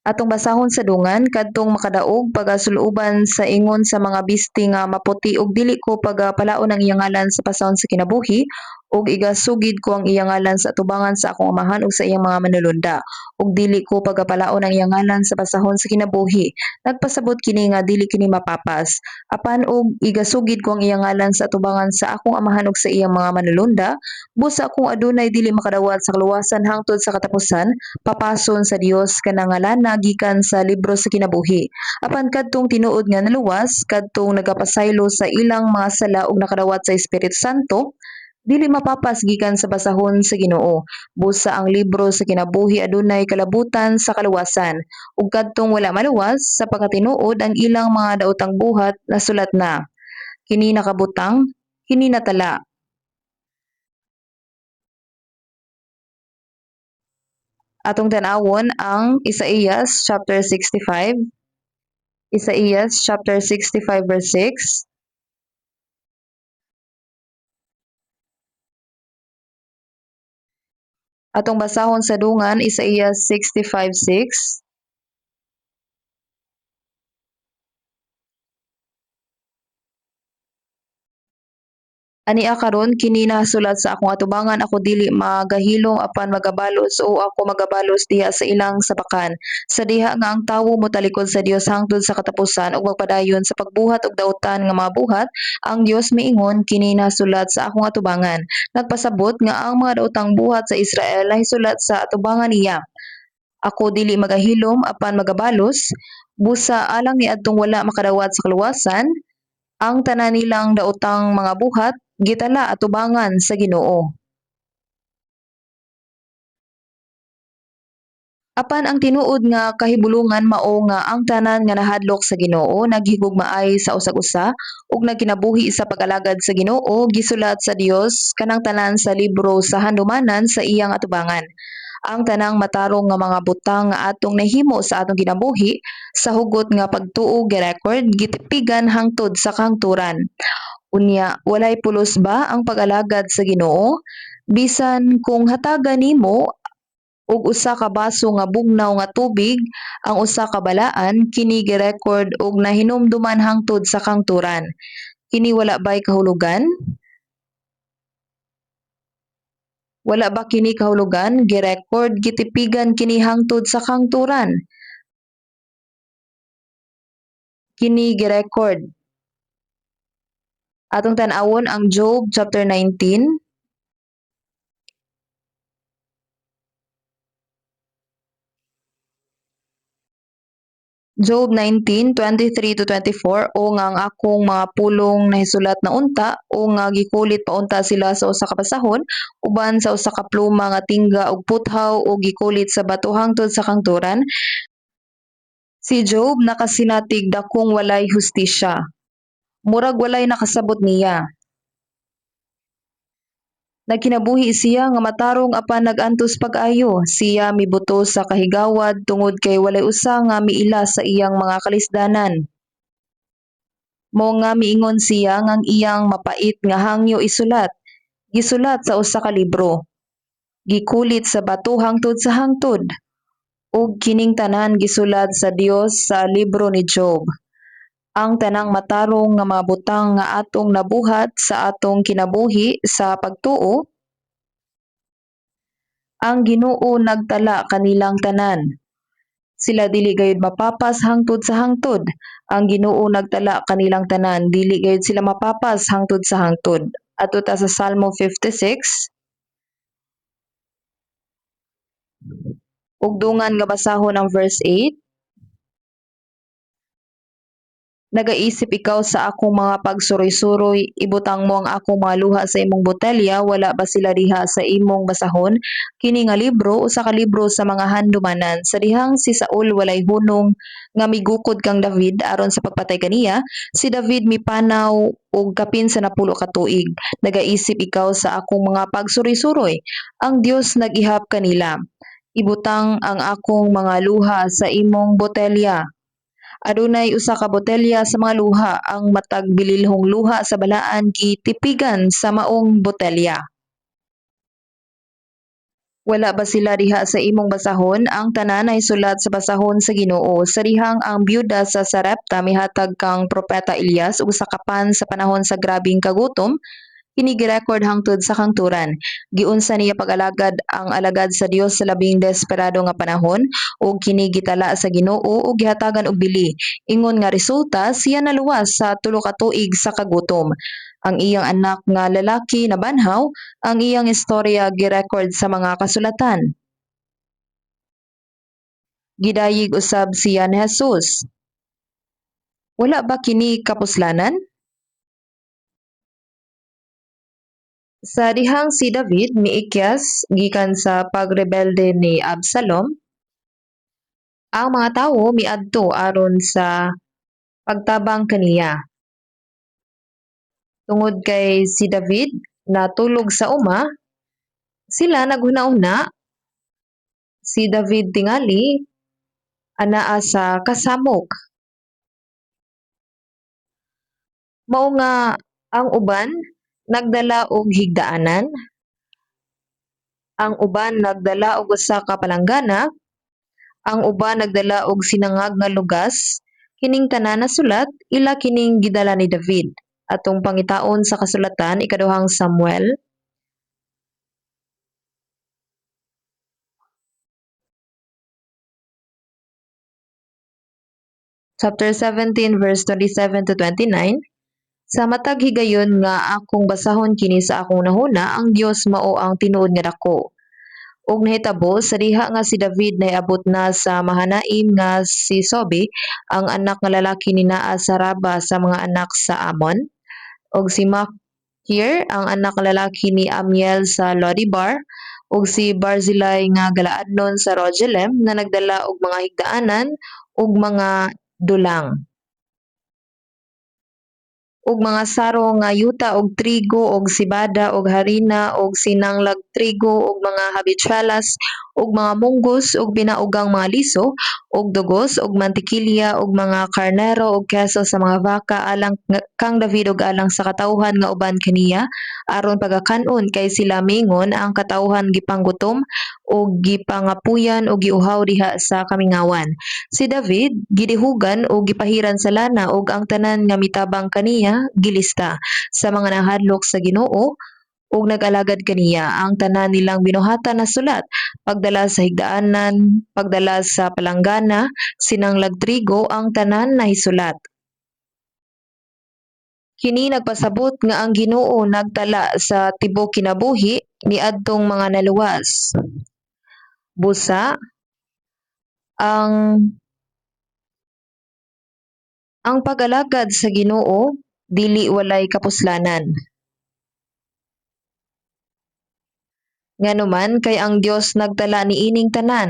Atong basahon sa dungan kadtong makadaog pagasuluban sa ingon sa mga bisti nga maputi ug dili ko pagapalaon ang iyang ngalan sa pasahon sa kinabuhi ug igasugid ko ang iyang ngalan sa atubangan sa akong amahan ug sa iyang mga manulunda ug dili ko pagapalaon ang iyang ngalan sa pasahon sa kinabuhi. Nagpasabot kini nga dili kini mapapas. Apan og igasugid ko ang iyang ngalan sa atubangan sa akong amahan ug sa iyang mga manulunda, busa kung adunay dili makadawat sa kaluwasan hangtod sa katapusan, papason sa Dios kanang ngalana gikan sa libro sa kinabuhi. Apan kadtong tinuod nga naluwas, kadtong nagapasaylo sa ilang mga sala ug nakadawat sa Espiritu Santo, dili mapapas gikan sa basahon sa Ginoo. Busa ang libro sa kinabuhi adunay kalabutan sa kaluwasan. Ug kadtong wala maluwas sa pagkatinuod ang ilang mga daotang buhat nasulat na. Kini nakabutang, kini natala. Atong tan-awon ang Isaías chapter 65. Isaías chapter 65 verse 6. Atong basahon sa dungan Isaías 65:6. Ania karon kini nasulat sa akong atubangan, ako dili magahilom apan magabalos o ako magabalos diha sa ilang sabakan. Sa diha nga ang tawo motalikod sa Dios hangtod sa katapusan ug magpadayon sa pagbuhat og dautan nga mga buhat, ang Dios miingon kini nasulat sa akong atubangan. Nagpasabot nga ang mga daotang buhat sa Israel nahisulat sa atubangan niya. Ako dili magahilom apan magabalos, busa alang niadtong wala makadawat sa kaluwasan, ang tanan nilang daotang mga buhat gitala atubangan sa Ginoo. Apan ang tinuod nga kahibulongan mao nga ang tanan nga nahadlok sa Ginoo naghigugmaay sa usag-usa ug nagkinabuhi sa pag-alagad sa Ginoo gisulat sa Dios kanang tanan sa libro sa handumanan sa iyang atubangan. Ang tanang matarong nga mga butang nga atong nahimo sa atong kinabuhi sa hugot nga pagtuo gi-record gitipigan hangtod sa kahangturan. Unya, walay pulos ba ang pag-alagad sa Ginoo? Bisan kung hatagan nimo og usa ka baso nga bugnaw nga tubig ang usa ka balaan, kini gi-record og nahinumduman hangtod sa kahangturan. Kini wala bay kahulugan? Wala ba kini kahulugan? Gi-record gitipigan kini hangtod sa kahangturan. Kini gi-record. Atong tan-awon ang Job chapter 19. Job 19:23-24 o nga ang akong mga pulong nahisulat na unta o nga gikulit paunta sila sa usa ka basahon uban sa usa ka pluma nga tingga ug puthaw o gikulit sa bato hangtod sa kangturan. Si Job nakasinatig dakong walay hustisya. Murag walay nakasabot niya. Nagkinabuhi siya nga matarong apan nagantos pag-ayo. Siya mibuto sa kahigawad tungod kay walay usa nga miila sa iyang mga kalisdanan. Mao nga miingon siya ngang iyang mapait nga hangyo isulat. Gisulat sa usa ka libro. Gikulit sa bato hangtod sa hangtod. Ug kining tanan gisulat sa Dios sa libro ni Job. Ang tanang matarong nga mga butang nga atong nabuhat sa atong kinabuhi sa pagtuo, ang Ginoo nagtala kanilang tanan. Sila dili gayud mapapas hangtod sa hangtod. Ang Ginoo nagtala kanilang tanan, dili gayud sila mapapas hangtod sa hangtod. Adto ta sa Salmo 56. Ug dungan nga basahon ang verse 8. Nagaisip ikaw sa akong mga pagsuroy-suroy, ibutang mo ang akong mga luha sa imong botelya, wala ba sila diha sa imong basahon? Kini nga libro, usa ka libro sa mga handumanan. Sa dihang si Saul walay hunong nga migukod kang David aron sa pagpatay kaniya, si David mipanaw og kapin sa 10 ka tuig. Nagaisip ikaw sa akong mga pagsuroy-suroy. Ang Dios nag-ihap kanila. Ibutang ang akong mga luha sa imong botelya. Adunay usa ka botelya sa mga luha, ang matag bililhong luha sa balaan gitipigan sa maong botelya. Wala ba sila diha sa imong basahon? Ang tanan ay sulat sa basahon sa Ginoo. Sa dihang ang byuda sa Sarepta mihatag kang propeta Elias ug sa kapan sa panahon sa grabing kagutom, kini gi-record hangtod sa kangturan. Giunsa niya pag-alagad ang alagad sa Dios sa labing desperado nga panahon ug kini gitala sa Ginoo ug gihatagan og bili. Ingon nga resulta siya naluwas sa 3 ka tuig sa kagutom. Ang iyang anak nga lalaki nabanhaw, ang iyang istorya gi-record sa mga kasulatan. Gidayig usab siya ni Jesus. Wala ba kini kapuslanan? Sa dihang si David miikyas gikan sa pagrebelde ni Absalom, ang mga tawo miadto aron sa pagtabang kaniya. Tungod kay si David natulog sa uma, sila naghuna-una. Si David tingali anaa sa kasamok. Mao nga ang uban nagdala og higdaanan, ang uban nagdala og usa ka palanggana, ang uban nagdala og sinangag nga lugas. Kining tanan nasulat ila kining gidala ni David. Atong pangitaon sa kasulatan ikaduhang Samuel chapter 17 verse 27 to 29. Sa matag higayon nga akong basahon kini sa akong nahuna, ang Dios mao ang tinuod nga dako. Ug nahitabo sa diha nga si David naiabot na sa mahanaim nga si Sobi, ang anak nga lalaki ni naa sa Raba sa mga anak sa Amon, ug si Makir ang anak nga lalaki ni Amiel sa Lodibar, ug si Barzillai nga galaadnon sa Rogelem na nagdala og mga higdaanan ug mga dulang ug mga saro nga yuta og trigo og sibada og harina og sinanglag trigo og mga habichuelas ug mga munggos ug binaugang mga liso ug dugos ug mantikilya ug mga karnero ug keso sa mga baka alang kang David ug alang sa katawhan nga uban kaniya aron pagakan-on kay sila mingon ang katawhan gipanggutom ug gipangapuyan ug giuhaw diha sa kamingawan. Si David gidihugan ug gipahiran sa lana ug ang tanan nga mitabang kaniya gilista sa mga nahadlok sa Ginoo ug nag-alagad kaniya. Ang tanan nilang binuhatan na sulat, pagdala sa higdaanan, pagdala sa palanggana, sinanglag trigo, ang tanan nahisulat. Kini nagpasabot nga ang Ginoo nagtala sa tibuok kinabuhi niadtong mga naluwas. Busa ang pag-alagad sa Ginoo dili walay kapuslanan. Nganuman kay ang Dios nagtala niining tanan.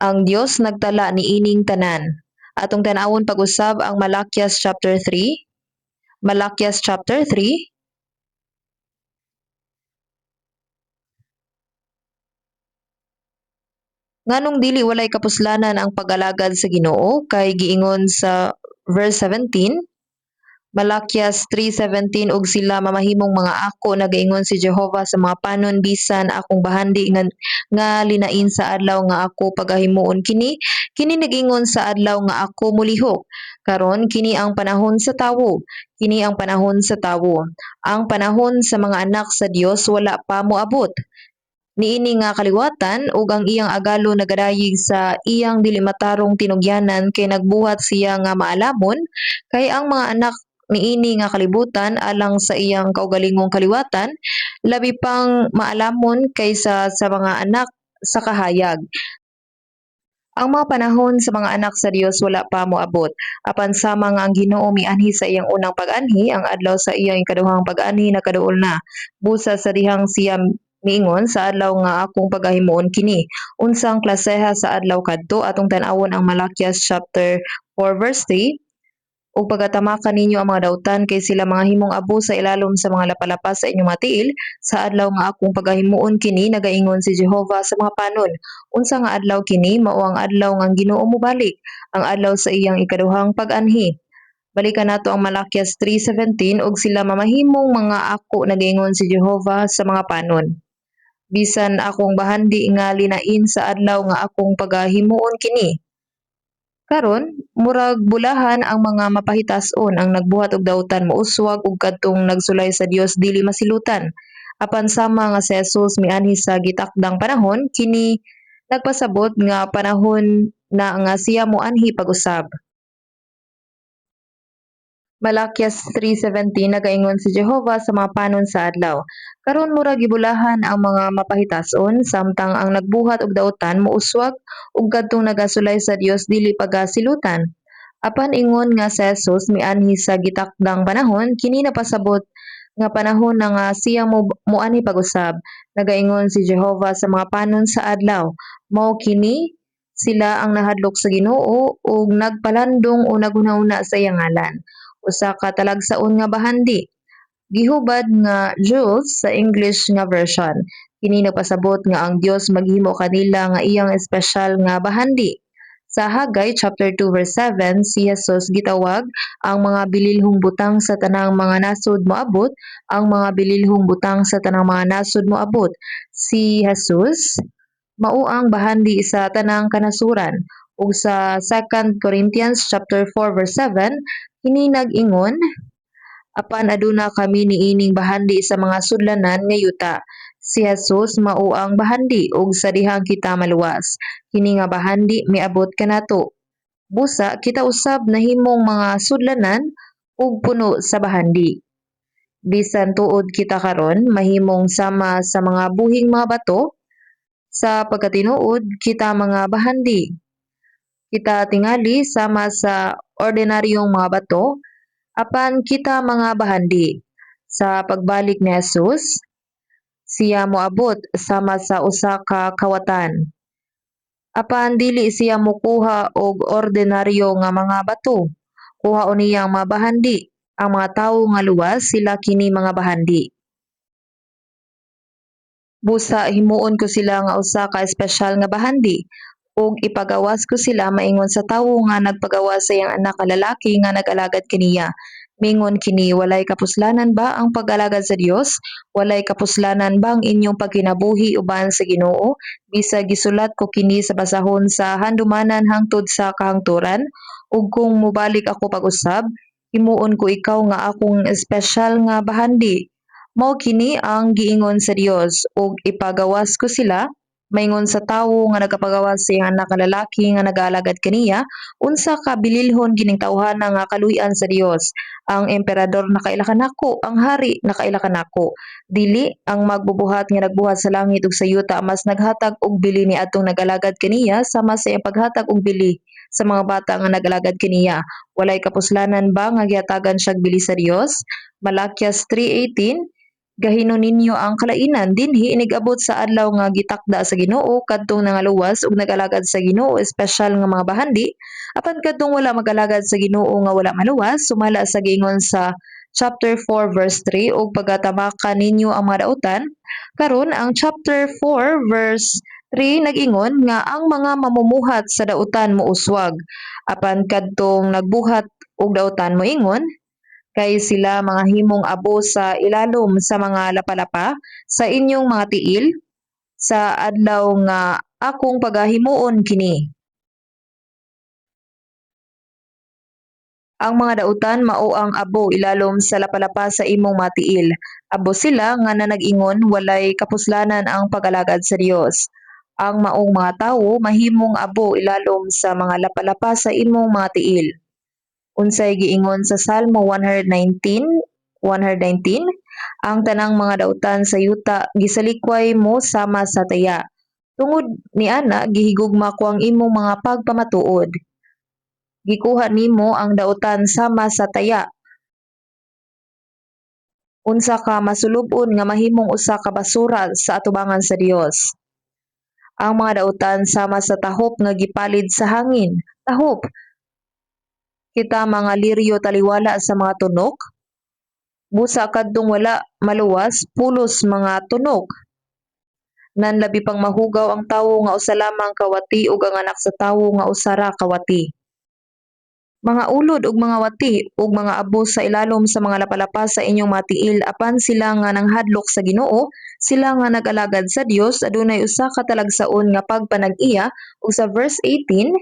Ang Dios nagtala niining tanan. Atong tan-awon pag-usab ang Malakias chapter 3. Malakias chapter 3. Nganong dili walay kapuslanan ang pag-alagad sa Ginoo kay giingon sa verse 17, Malakias 3:17 ug sila mamahimong mga ako nagaingon si Jehova sa mga panon bisan akong bahandi nga linain sa adlaw nga ako pagahimuon kini nagingon sa adlaw nga ako mulihok karon kini ang panahon sa tawo, kini ang panahon sa tawo, ang panahon sa mga anak sa Dios wala pa moabot. Niini nga kaliwatan ug ang iyang agalo nagadayig sa iyang dili matarong tinugyanan kay nagbuhat siya nga maalamon kay ang mga anak niini nga kalibutan alang sa iyang kaugalingong kaliwatan labi pang maalamon kaysa sa mga anak sa kahayag. Ang mga panahon sa mga anak sa Dios wala pa moabot. Apan sama nga ang Ginoo mianhi sa iyang unang pag-anhi, ang adlaw sa iyang ikaduhang pag-anhi nakaduol na. Busa sa dihang siya miingon sa adlaw nga akong pagahimuon kini. Unsang klaseha sa adlaw kadto atong tan-awon ang Malakias chapter 4 verse 3. Ug pagatamakan ninyo ang mga dautan kay sila mga himong abo sa ilalom sa mga lapalapas sa inyong mga tiil, sa adlaw nga akong pagahimuon kini nagaingon si Jehovah sa mga panon. Unsa nga adlaw kini mao ang adlaw nga ang Ginoo mobalik, ang adlaw sa iyang ikaduhang pag-anhi. Balikan nato ang Malakias 3:17 ug sila mamahimong mga ako nagaingon si Jehovah sa mga panon. Bisan akong bahandi nga linain sa adlaw nga akong pagahimuon kini. Karon, murag bulahan ang mga mapahitason ang nagbuhat og dautan mouswag ug kadtong nagsulay sa Dios dili masilutan. Apan sama nga si Jesus mianhi sa gitakdang panahon, kini nagpasabot nga panahon na nga siya moanhi pag-usab. Malakias 3:17 nagaingon si Jehovah sa mga panon sa adlaw. Karon mura gibulahan ang mga mapahitason samtang ang nagbuhat og dautan mouswag ug kadtong nagasulay sa Dios dili pagasilutan. Apan ingon nga si Jesus mianhi sa gitakdang panahon kini napasabot nga panahon na nga siya moani pag-usab. Nagaingon si Jehovah sa mga panon sa adlaw. Mao kini sila ang nahadlok sa Ginoo ug nagpalandong o naghunahuna sa iyang ngalan. Usa ka talagsaon nga bahandi. Gihubad nga Jules sa English nga version. Kini nagpasabot nga ang Dios maghimo kanila nga iyang espesyal nga bahandi. Sa Haggai chapter 2 verse 7, si Jesus gitawag ang mga bililhong butang sa tanang mga nasod moabot, ang mga bililhong butang sa tanang mga nasod moabot. Si Jesus mao ang bahandi sa tanang kanasuran. Ug sa 2 Corinthians chapter 4 verse 7, kini nag-ingon, apan aduna kami niining bahandi sa mga sudlanan nga yuta. Si Jesus mao ang bahandi ug sa dihang kita maluwas. Kini nga bahandi miabot kanato. Busa kita usab nahimong mga sudlanan ug puno sa bahandi. Bisan tuod kita karon mahimong sama sa mga buhing mga bato, sa pagkatinuod kita mga bahandi. Kita tingali sama sa ordinaryong mga bato, apan kita mga bahandi. Sa pagbalik ni Jesus, siya moabot sama sa usa ka kawatan. Apan dili siya mokuha og ordinaryo nga mga bato. Kuha uniyang mga bahandi. Ang mga tawo nga luwas sila kini mga bahandi. Busa himuon ko sila nga usa ka espesyal nga bahandi ug ipagawas ko sila maingon sa tawo nga nagpagawas sa iyang anak nga lalaki nga nag-alagad kaniya. Mingon kini, walay kapuslanan ba ang pag-alagad sa Dios? Walay kapuslanan ba ang inyong pagkinabuhi uban sa Ginoo? Bisag gisulat ko kini sa basahon sa handumanan hangtod sa kahangturan, ug kung mobalik ako pag-usab, himuon ko ikaw nga akong espesyal nga bahandi. Mao kini ang giingon sa Dios ug ipagawas ko sila maingon sa tawo nga nagapagawas sa iyang anak nga lalaki nga nag-aalagad kaniya unsa ka bililhon kining tawhana nga kaluy-an sa Dios. Ang emperador nakaila kanako, ang hari nakaila kanako. Dili ang magbubuhat nga nagbuhat sa langit ug sa yuta mas naghatag og bili ni atong nag-alagad kaniya sama sa iyang paghatag og bili sa mga bata nga nag-alagad kaniya. Walay kapuslanan ba nga gihatagan siya bili sa Dios? Malakias 3:18 Gahino ninyo ang kalainan dinhi inigabot sa adlaw nga gitakda sa Ginoo kadtong nangaluwas ug nag-alagad sa Ginoo espesyal nga mga bahandi apan kadtong wala mag-alagad sa Ginoo nga wala maluwas sumala sa giingon sa chapter 4 verse 3 ug pagatabakan ninyo ang mga dautan karon ang chapter 4 verse 3 nag-ingon nga ang mga mamumuhat sa dautan mouswag apan kadtong nagbuhat og dautan moingon kay sila mga himong abo sa ilalom sa mga lapalapa sa inyong mga tiil sa adlaw nga akong pagahimuon kini. Ang mga dautan mao ang abo ilalom sa lapalapa sa imong mga tiil. Abo sila nga nanag-ingon walay kapuslanan ang pag-alagad sa Dios. Ang maong mga tawo mahimong abo ilalom sa mga lapalapa sa imong mga tiil. Unsay giingon sa Salmo 119, ang tanang mga dautan sa yuta gisalikway mo sama sa taya. Tungod niana gihigugma ko ang imong mga pagpamatuod. Gikuha nimo ang dautan sama sa taya. Unsa ka masulub-on nga mahimong usa ka basura sa atubangan sa Dios. Ang mga dautan sama sa tahop nga gipalid sa hangin. Tahop, kita mga liryo taliwala sa mga tunok. Busa kadtong wala maluwas, pulos mga tunok. Nan labi pang mahugaw ang tawo nga usa lamang kawati ug ang anak sa tawo nga usa ra kawati. Mga ulod ug mga wati ug mga abo sa ilalom sa mga lapalapa sa inyong mga tiil apan sila nga nanghadlok sa Ginoo, sila nga nag-alagad sa Dios adunay usa ka talagsaon nga pagpanag-iya ug sa verse 18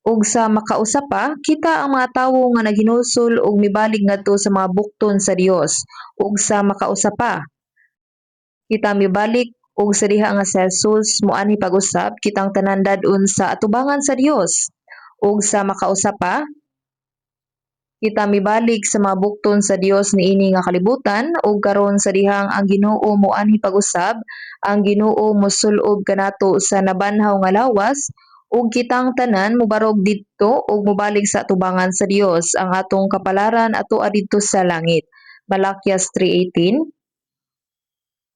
ug sa makausa pa kita ang mga tawo nga naghinulsol ug mibalig ngadto sa mga bukton sa Dios ug sa makausa pa kita mibalik ug sa diha nga si Jesus moanhi pag-usab kitang tanan dad-on sa atubangan sa Dios ug sa makausa pa kita mibalik sa mga bukton sa Dios niini nga kalibutan ug karon sa dihang ang Ginoo moanhi pag-usab ang Ginoo mosul-ob kanato sa nabanhaw nga lawas ug kitang tanan mobarog didto ug mobalik sa atubangan sa Dios ang atong kapalaran atoa didto sa langit. Malakias 3:18.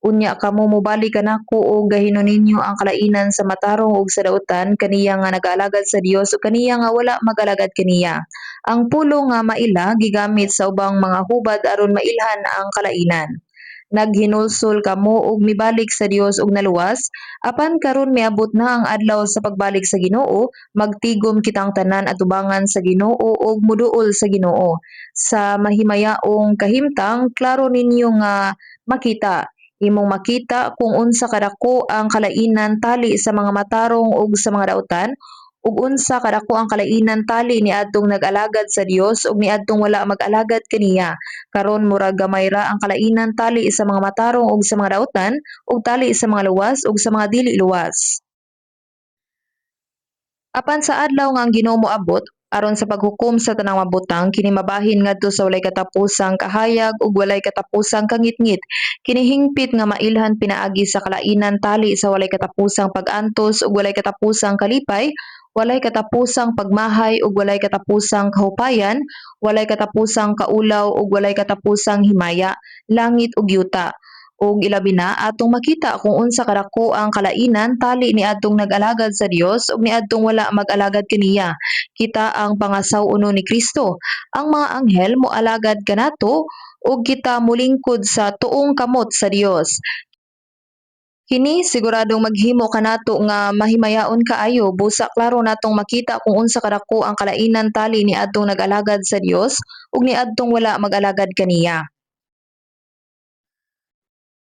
Unya kamo mobalik kanako og gahinon ninyo ang kalainan sa matarong ug sa dautan kaniya nga nag-aalagad sa Dios ug kaniya nga wala mag-alagad kaniya. Ang pulong nga maila gigamit sa ubang mga hubad aron mailhan ang kalainan. Naghinulsol kamo og mibalik sa Dios ug naluwas apan karon miabot na ang adlaw sa pagbalik sa Ginoo, magtigom kitang tanan atubangan sa Ginoo ug muduol sa Ginoo. Sa mahimayaong kahimtang klaro ninyo nga makita imong makita kung unsa kadako ang kalainan tali sa mga matarong ug sa mga dautan ug unsa kadako ang kalainan tali niadtong nag-alagad sa Dios ug niadtong wala mag-alagad kaniya. Karon murag gamay ra ang kalainan tali sa mga matarong ug sa mga dautan ug tali sa mga luwas ug sa mga dili luwas. Apan sa adlaw nga ang Ginoo moabot aron sa paghukom sa tanang mabutang kini mabahin ngadto sa walay katapusang kahayag ug walay katapusang kangitngit. Kini hingpit nga mailhan pinaagi sa kalainan tali sa walay katapusang pag-antos ug walay katapusang kalipay, walay katapusang pagmahay ug walay katapusang kahupayan, walay katapusang kaulaw ug walay katapusang himaya, langit ug yuta ug ilabi na atong makita kung unsa kadako ang kalainan tali niadtong nag-alagad sa Dios ug niadtong wala mag-alagad kaniya. Kita ang pangasaw-uno ni Kristo. Ang mga anghel moalagad kanato ug kita molingkod sa tuong kamot sa Dios. Kini siguradong maghimo kanato nga mahimayaon kaayo busa klaro natong makita kung unsa kadako ang kalainan tali niadtong nag-alagad sa Dios ug niadtong wala mag-alagad kaniya.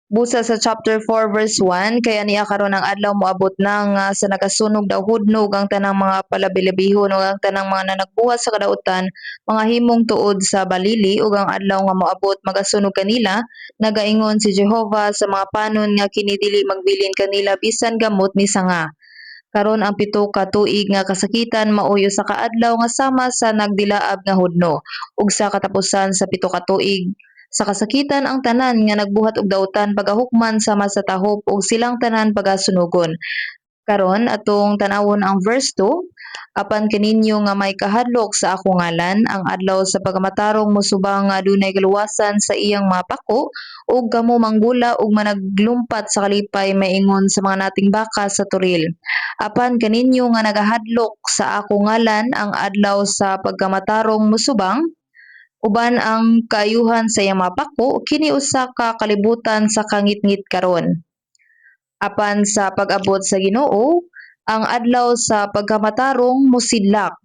Busa sa chapter 4 verse 1 kaya niya karon ang adlaw moabot na nga sa nagasunog daw hudnog ang tanang mga palabilabihon ug ang tanang mga nanagbuhat sa kadautan mga himong tuod sa balili ug ang adlaw nga moabot magasunog kanila nagaingon si Jehova sa mga panon nga kini dili magbilin kanila bisan gamot ni sanga. Karon ang pito ka tuig nga kasakitan mauyo sa kaadlaw nga sama sa nagdilaab nga hudno ug sa katapusan sa pito ka tuig sa kasakitan ang tanan nga nagbuhat og dawtan pagahukman sama sa tahop ug silang tanan pagasunugon. Karon atong tan-awon ang verse 2. Apan kaninyo nga may kahadlok sa ako ngalan, ang adlaw sa pagamatarong musubang nga adunay kaluwasan sa iyang mga pako ug kamo manggula ug managlumpat sa kalipay maingon sa mga nating baka sa turil. Apan kaninyo nga nagahadlok sa ako ngalan, ang adlaw sa pagkamatarong musubang uban ang kaayuhan sa iyang mga pako kini usa ka kalibutan sa kangitngit karon. Apan sa pag-abot sa Ginoo, ang adlaw sa pagkamatarong mosidlak.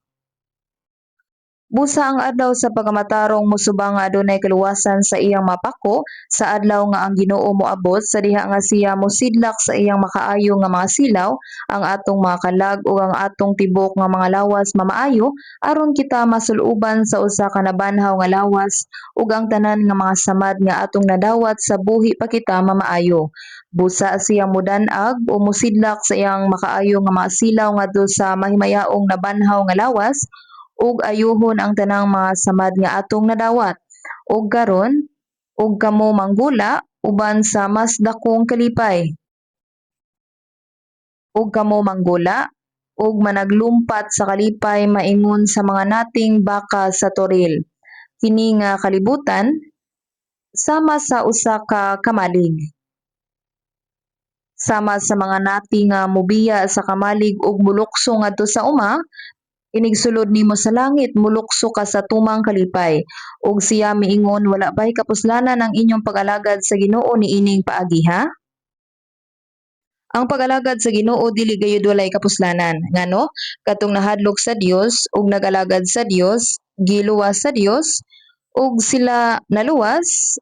Busa ang adlaw sa pagkamatarong musubang nga adunay kaluwasan sa iyang mapako sa adlaw nga ang Ginoo moabot sa diha nga siya mosidlak sa iyang makaayo nga mga silaw, ang atong mga kalag ug ang atong tibok nga mga lawas mamaayo aron kita masuluban sa usa ka nabanhaw nga lawas ug ang tanan nga mga samad nga atong nadawat sa buhi pa kita mamaayo. Busa siya modan-ag o mosidlak sa iyang makaayo nga mga silaw ngadto sa mahimayaong nabanhaw nga lawas ug ayuhon ang tanang mga samad nga atong nadawat ug karon ug kamo manggula uban sa mas dakong kalipay. ug kamo manggula, ug managlumpat sa kalipay maingon sa mga nating baka sa toril. Kini nga kalibutan sama sa usa ka kamalig. Sama sa mga nati nga mobiya sa kamalig ug mulukso ngadto sa uma, inigsulod nimo sa langit mulukso ka sa tumang kalipay ug siya miingon wala bay kapuslanan ang inyong pag-alagad sa Ginoo niining paagi ha? Ang pag-alagad sa Ginoo dili gayud walay kapuslanan ngano katong nahadlok sa Dios ug nag-alagad sa Dios, giluwas sa Dios ug sila naluwas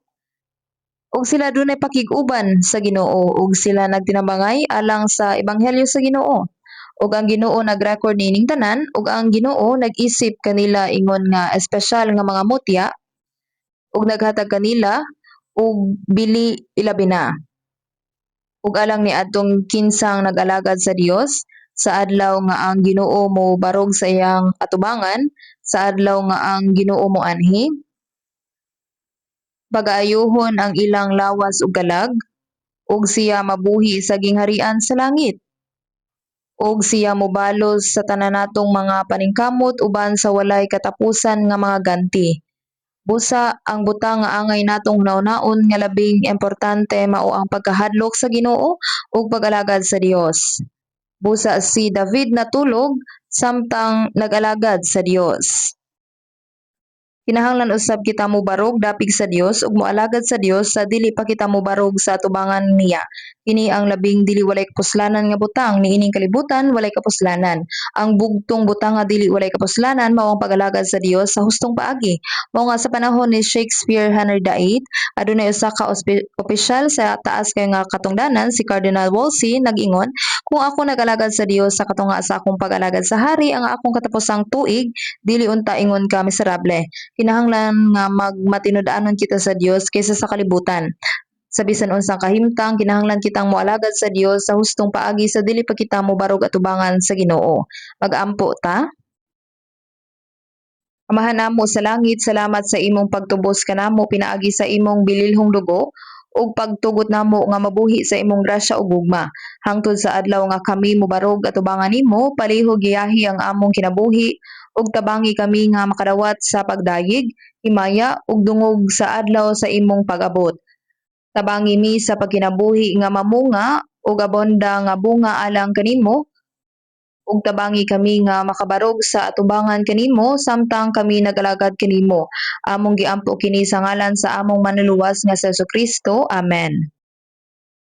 ug sila dunay pakig-uban sa Ginoo ug sila nagtinabangay alang sa ebanghelyo sa Ginoo. Ug ang Ginoo nag-record niining tanan ug ang Ginoo nag-isip kanila ingon nga espesyal nga mga mutya ug naghatag kanila og bili ilabi na. Ug alang ni adtong kinsang nag-alagad sa Dios sa adlaw nga ang Ginoo mo barog sa iyang atubangan, sa adlaw nga ang Ginoo mo anhi, pagaayohon ang ilang lawas ug kalag, ug siya mabuhi sa gingharian sa langit. Ug siya mobalos sa tanan natong mga paningkamot uban sa walay katapusan nga mga ganti. Busa ang butang nga angay natong hunahunaon nga labing importante mao ang pagkahadlok sa Ginoo ug pag-alagad sa Dios. Busa si David natulog samtang nag-alagad sa Dios. Kinahanglan usab kita mobarog dapig sa Dios ug moalagad sa Dios sa dili pa kita mobarog sa atubangan niya. Kini ang labing dili walay kapuslanan nga butang niining kalibutan walay kapuslanan. Ang bugtong butang nga dili walay kapuslanan mao ang pag-alagad sa Dios sa hustong paagi. Mao nga sa panahon ni Shakespeare 108 adunay usa ka opisyal sa taas kay nga katungdanan si Cardinal Wolsey nag-ingon kung ako nag-alagad sa Dios sa katunga sa akong pag-alagad sa hari ang akong katapusang tuig dili unta ingon ka miserable. Kinahanglan nga magmatinud-anon kita sa Dios kaysa sa kalibutan. Sa bisan unsang kahimtang kinahanglan kitang moalagad sa Dios sa hustong paagi sa dili pa kita mobarog atubangan sa Ginoo. Mag-ampo ta. Amahan namo sa langit, salamat sa imong pagtubos kanamo pinaagi sa imong bililhong dugo ug pagtugot namo nga mabuhi sa imong grasya ug gugma. Hangtod sa adlaw nga kami mobarog atubangan nimo, palihog giyahi ang among kinabuhi ug tabangi kami nga makadawat sa pagdayig, himaya ug dungog sa adlaw sa imong pag-abot. Tabangi mi sa pagkinabuhi nga mamunga ug abonda nga bunga alang kanimo ug tabangi kami nga makabarog sa atubangan kanimo samtang kami nag-alagad kanimo. Among giampo kini sa ngalan sa among manluluwas nga sa Kristo. Amen.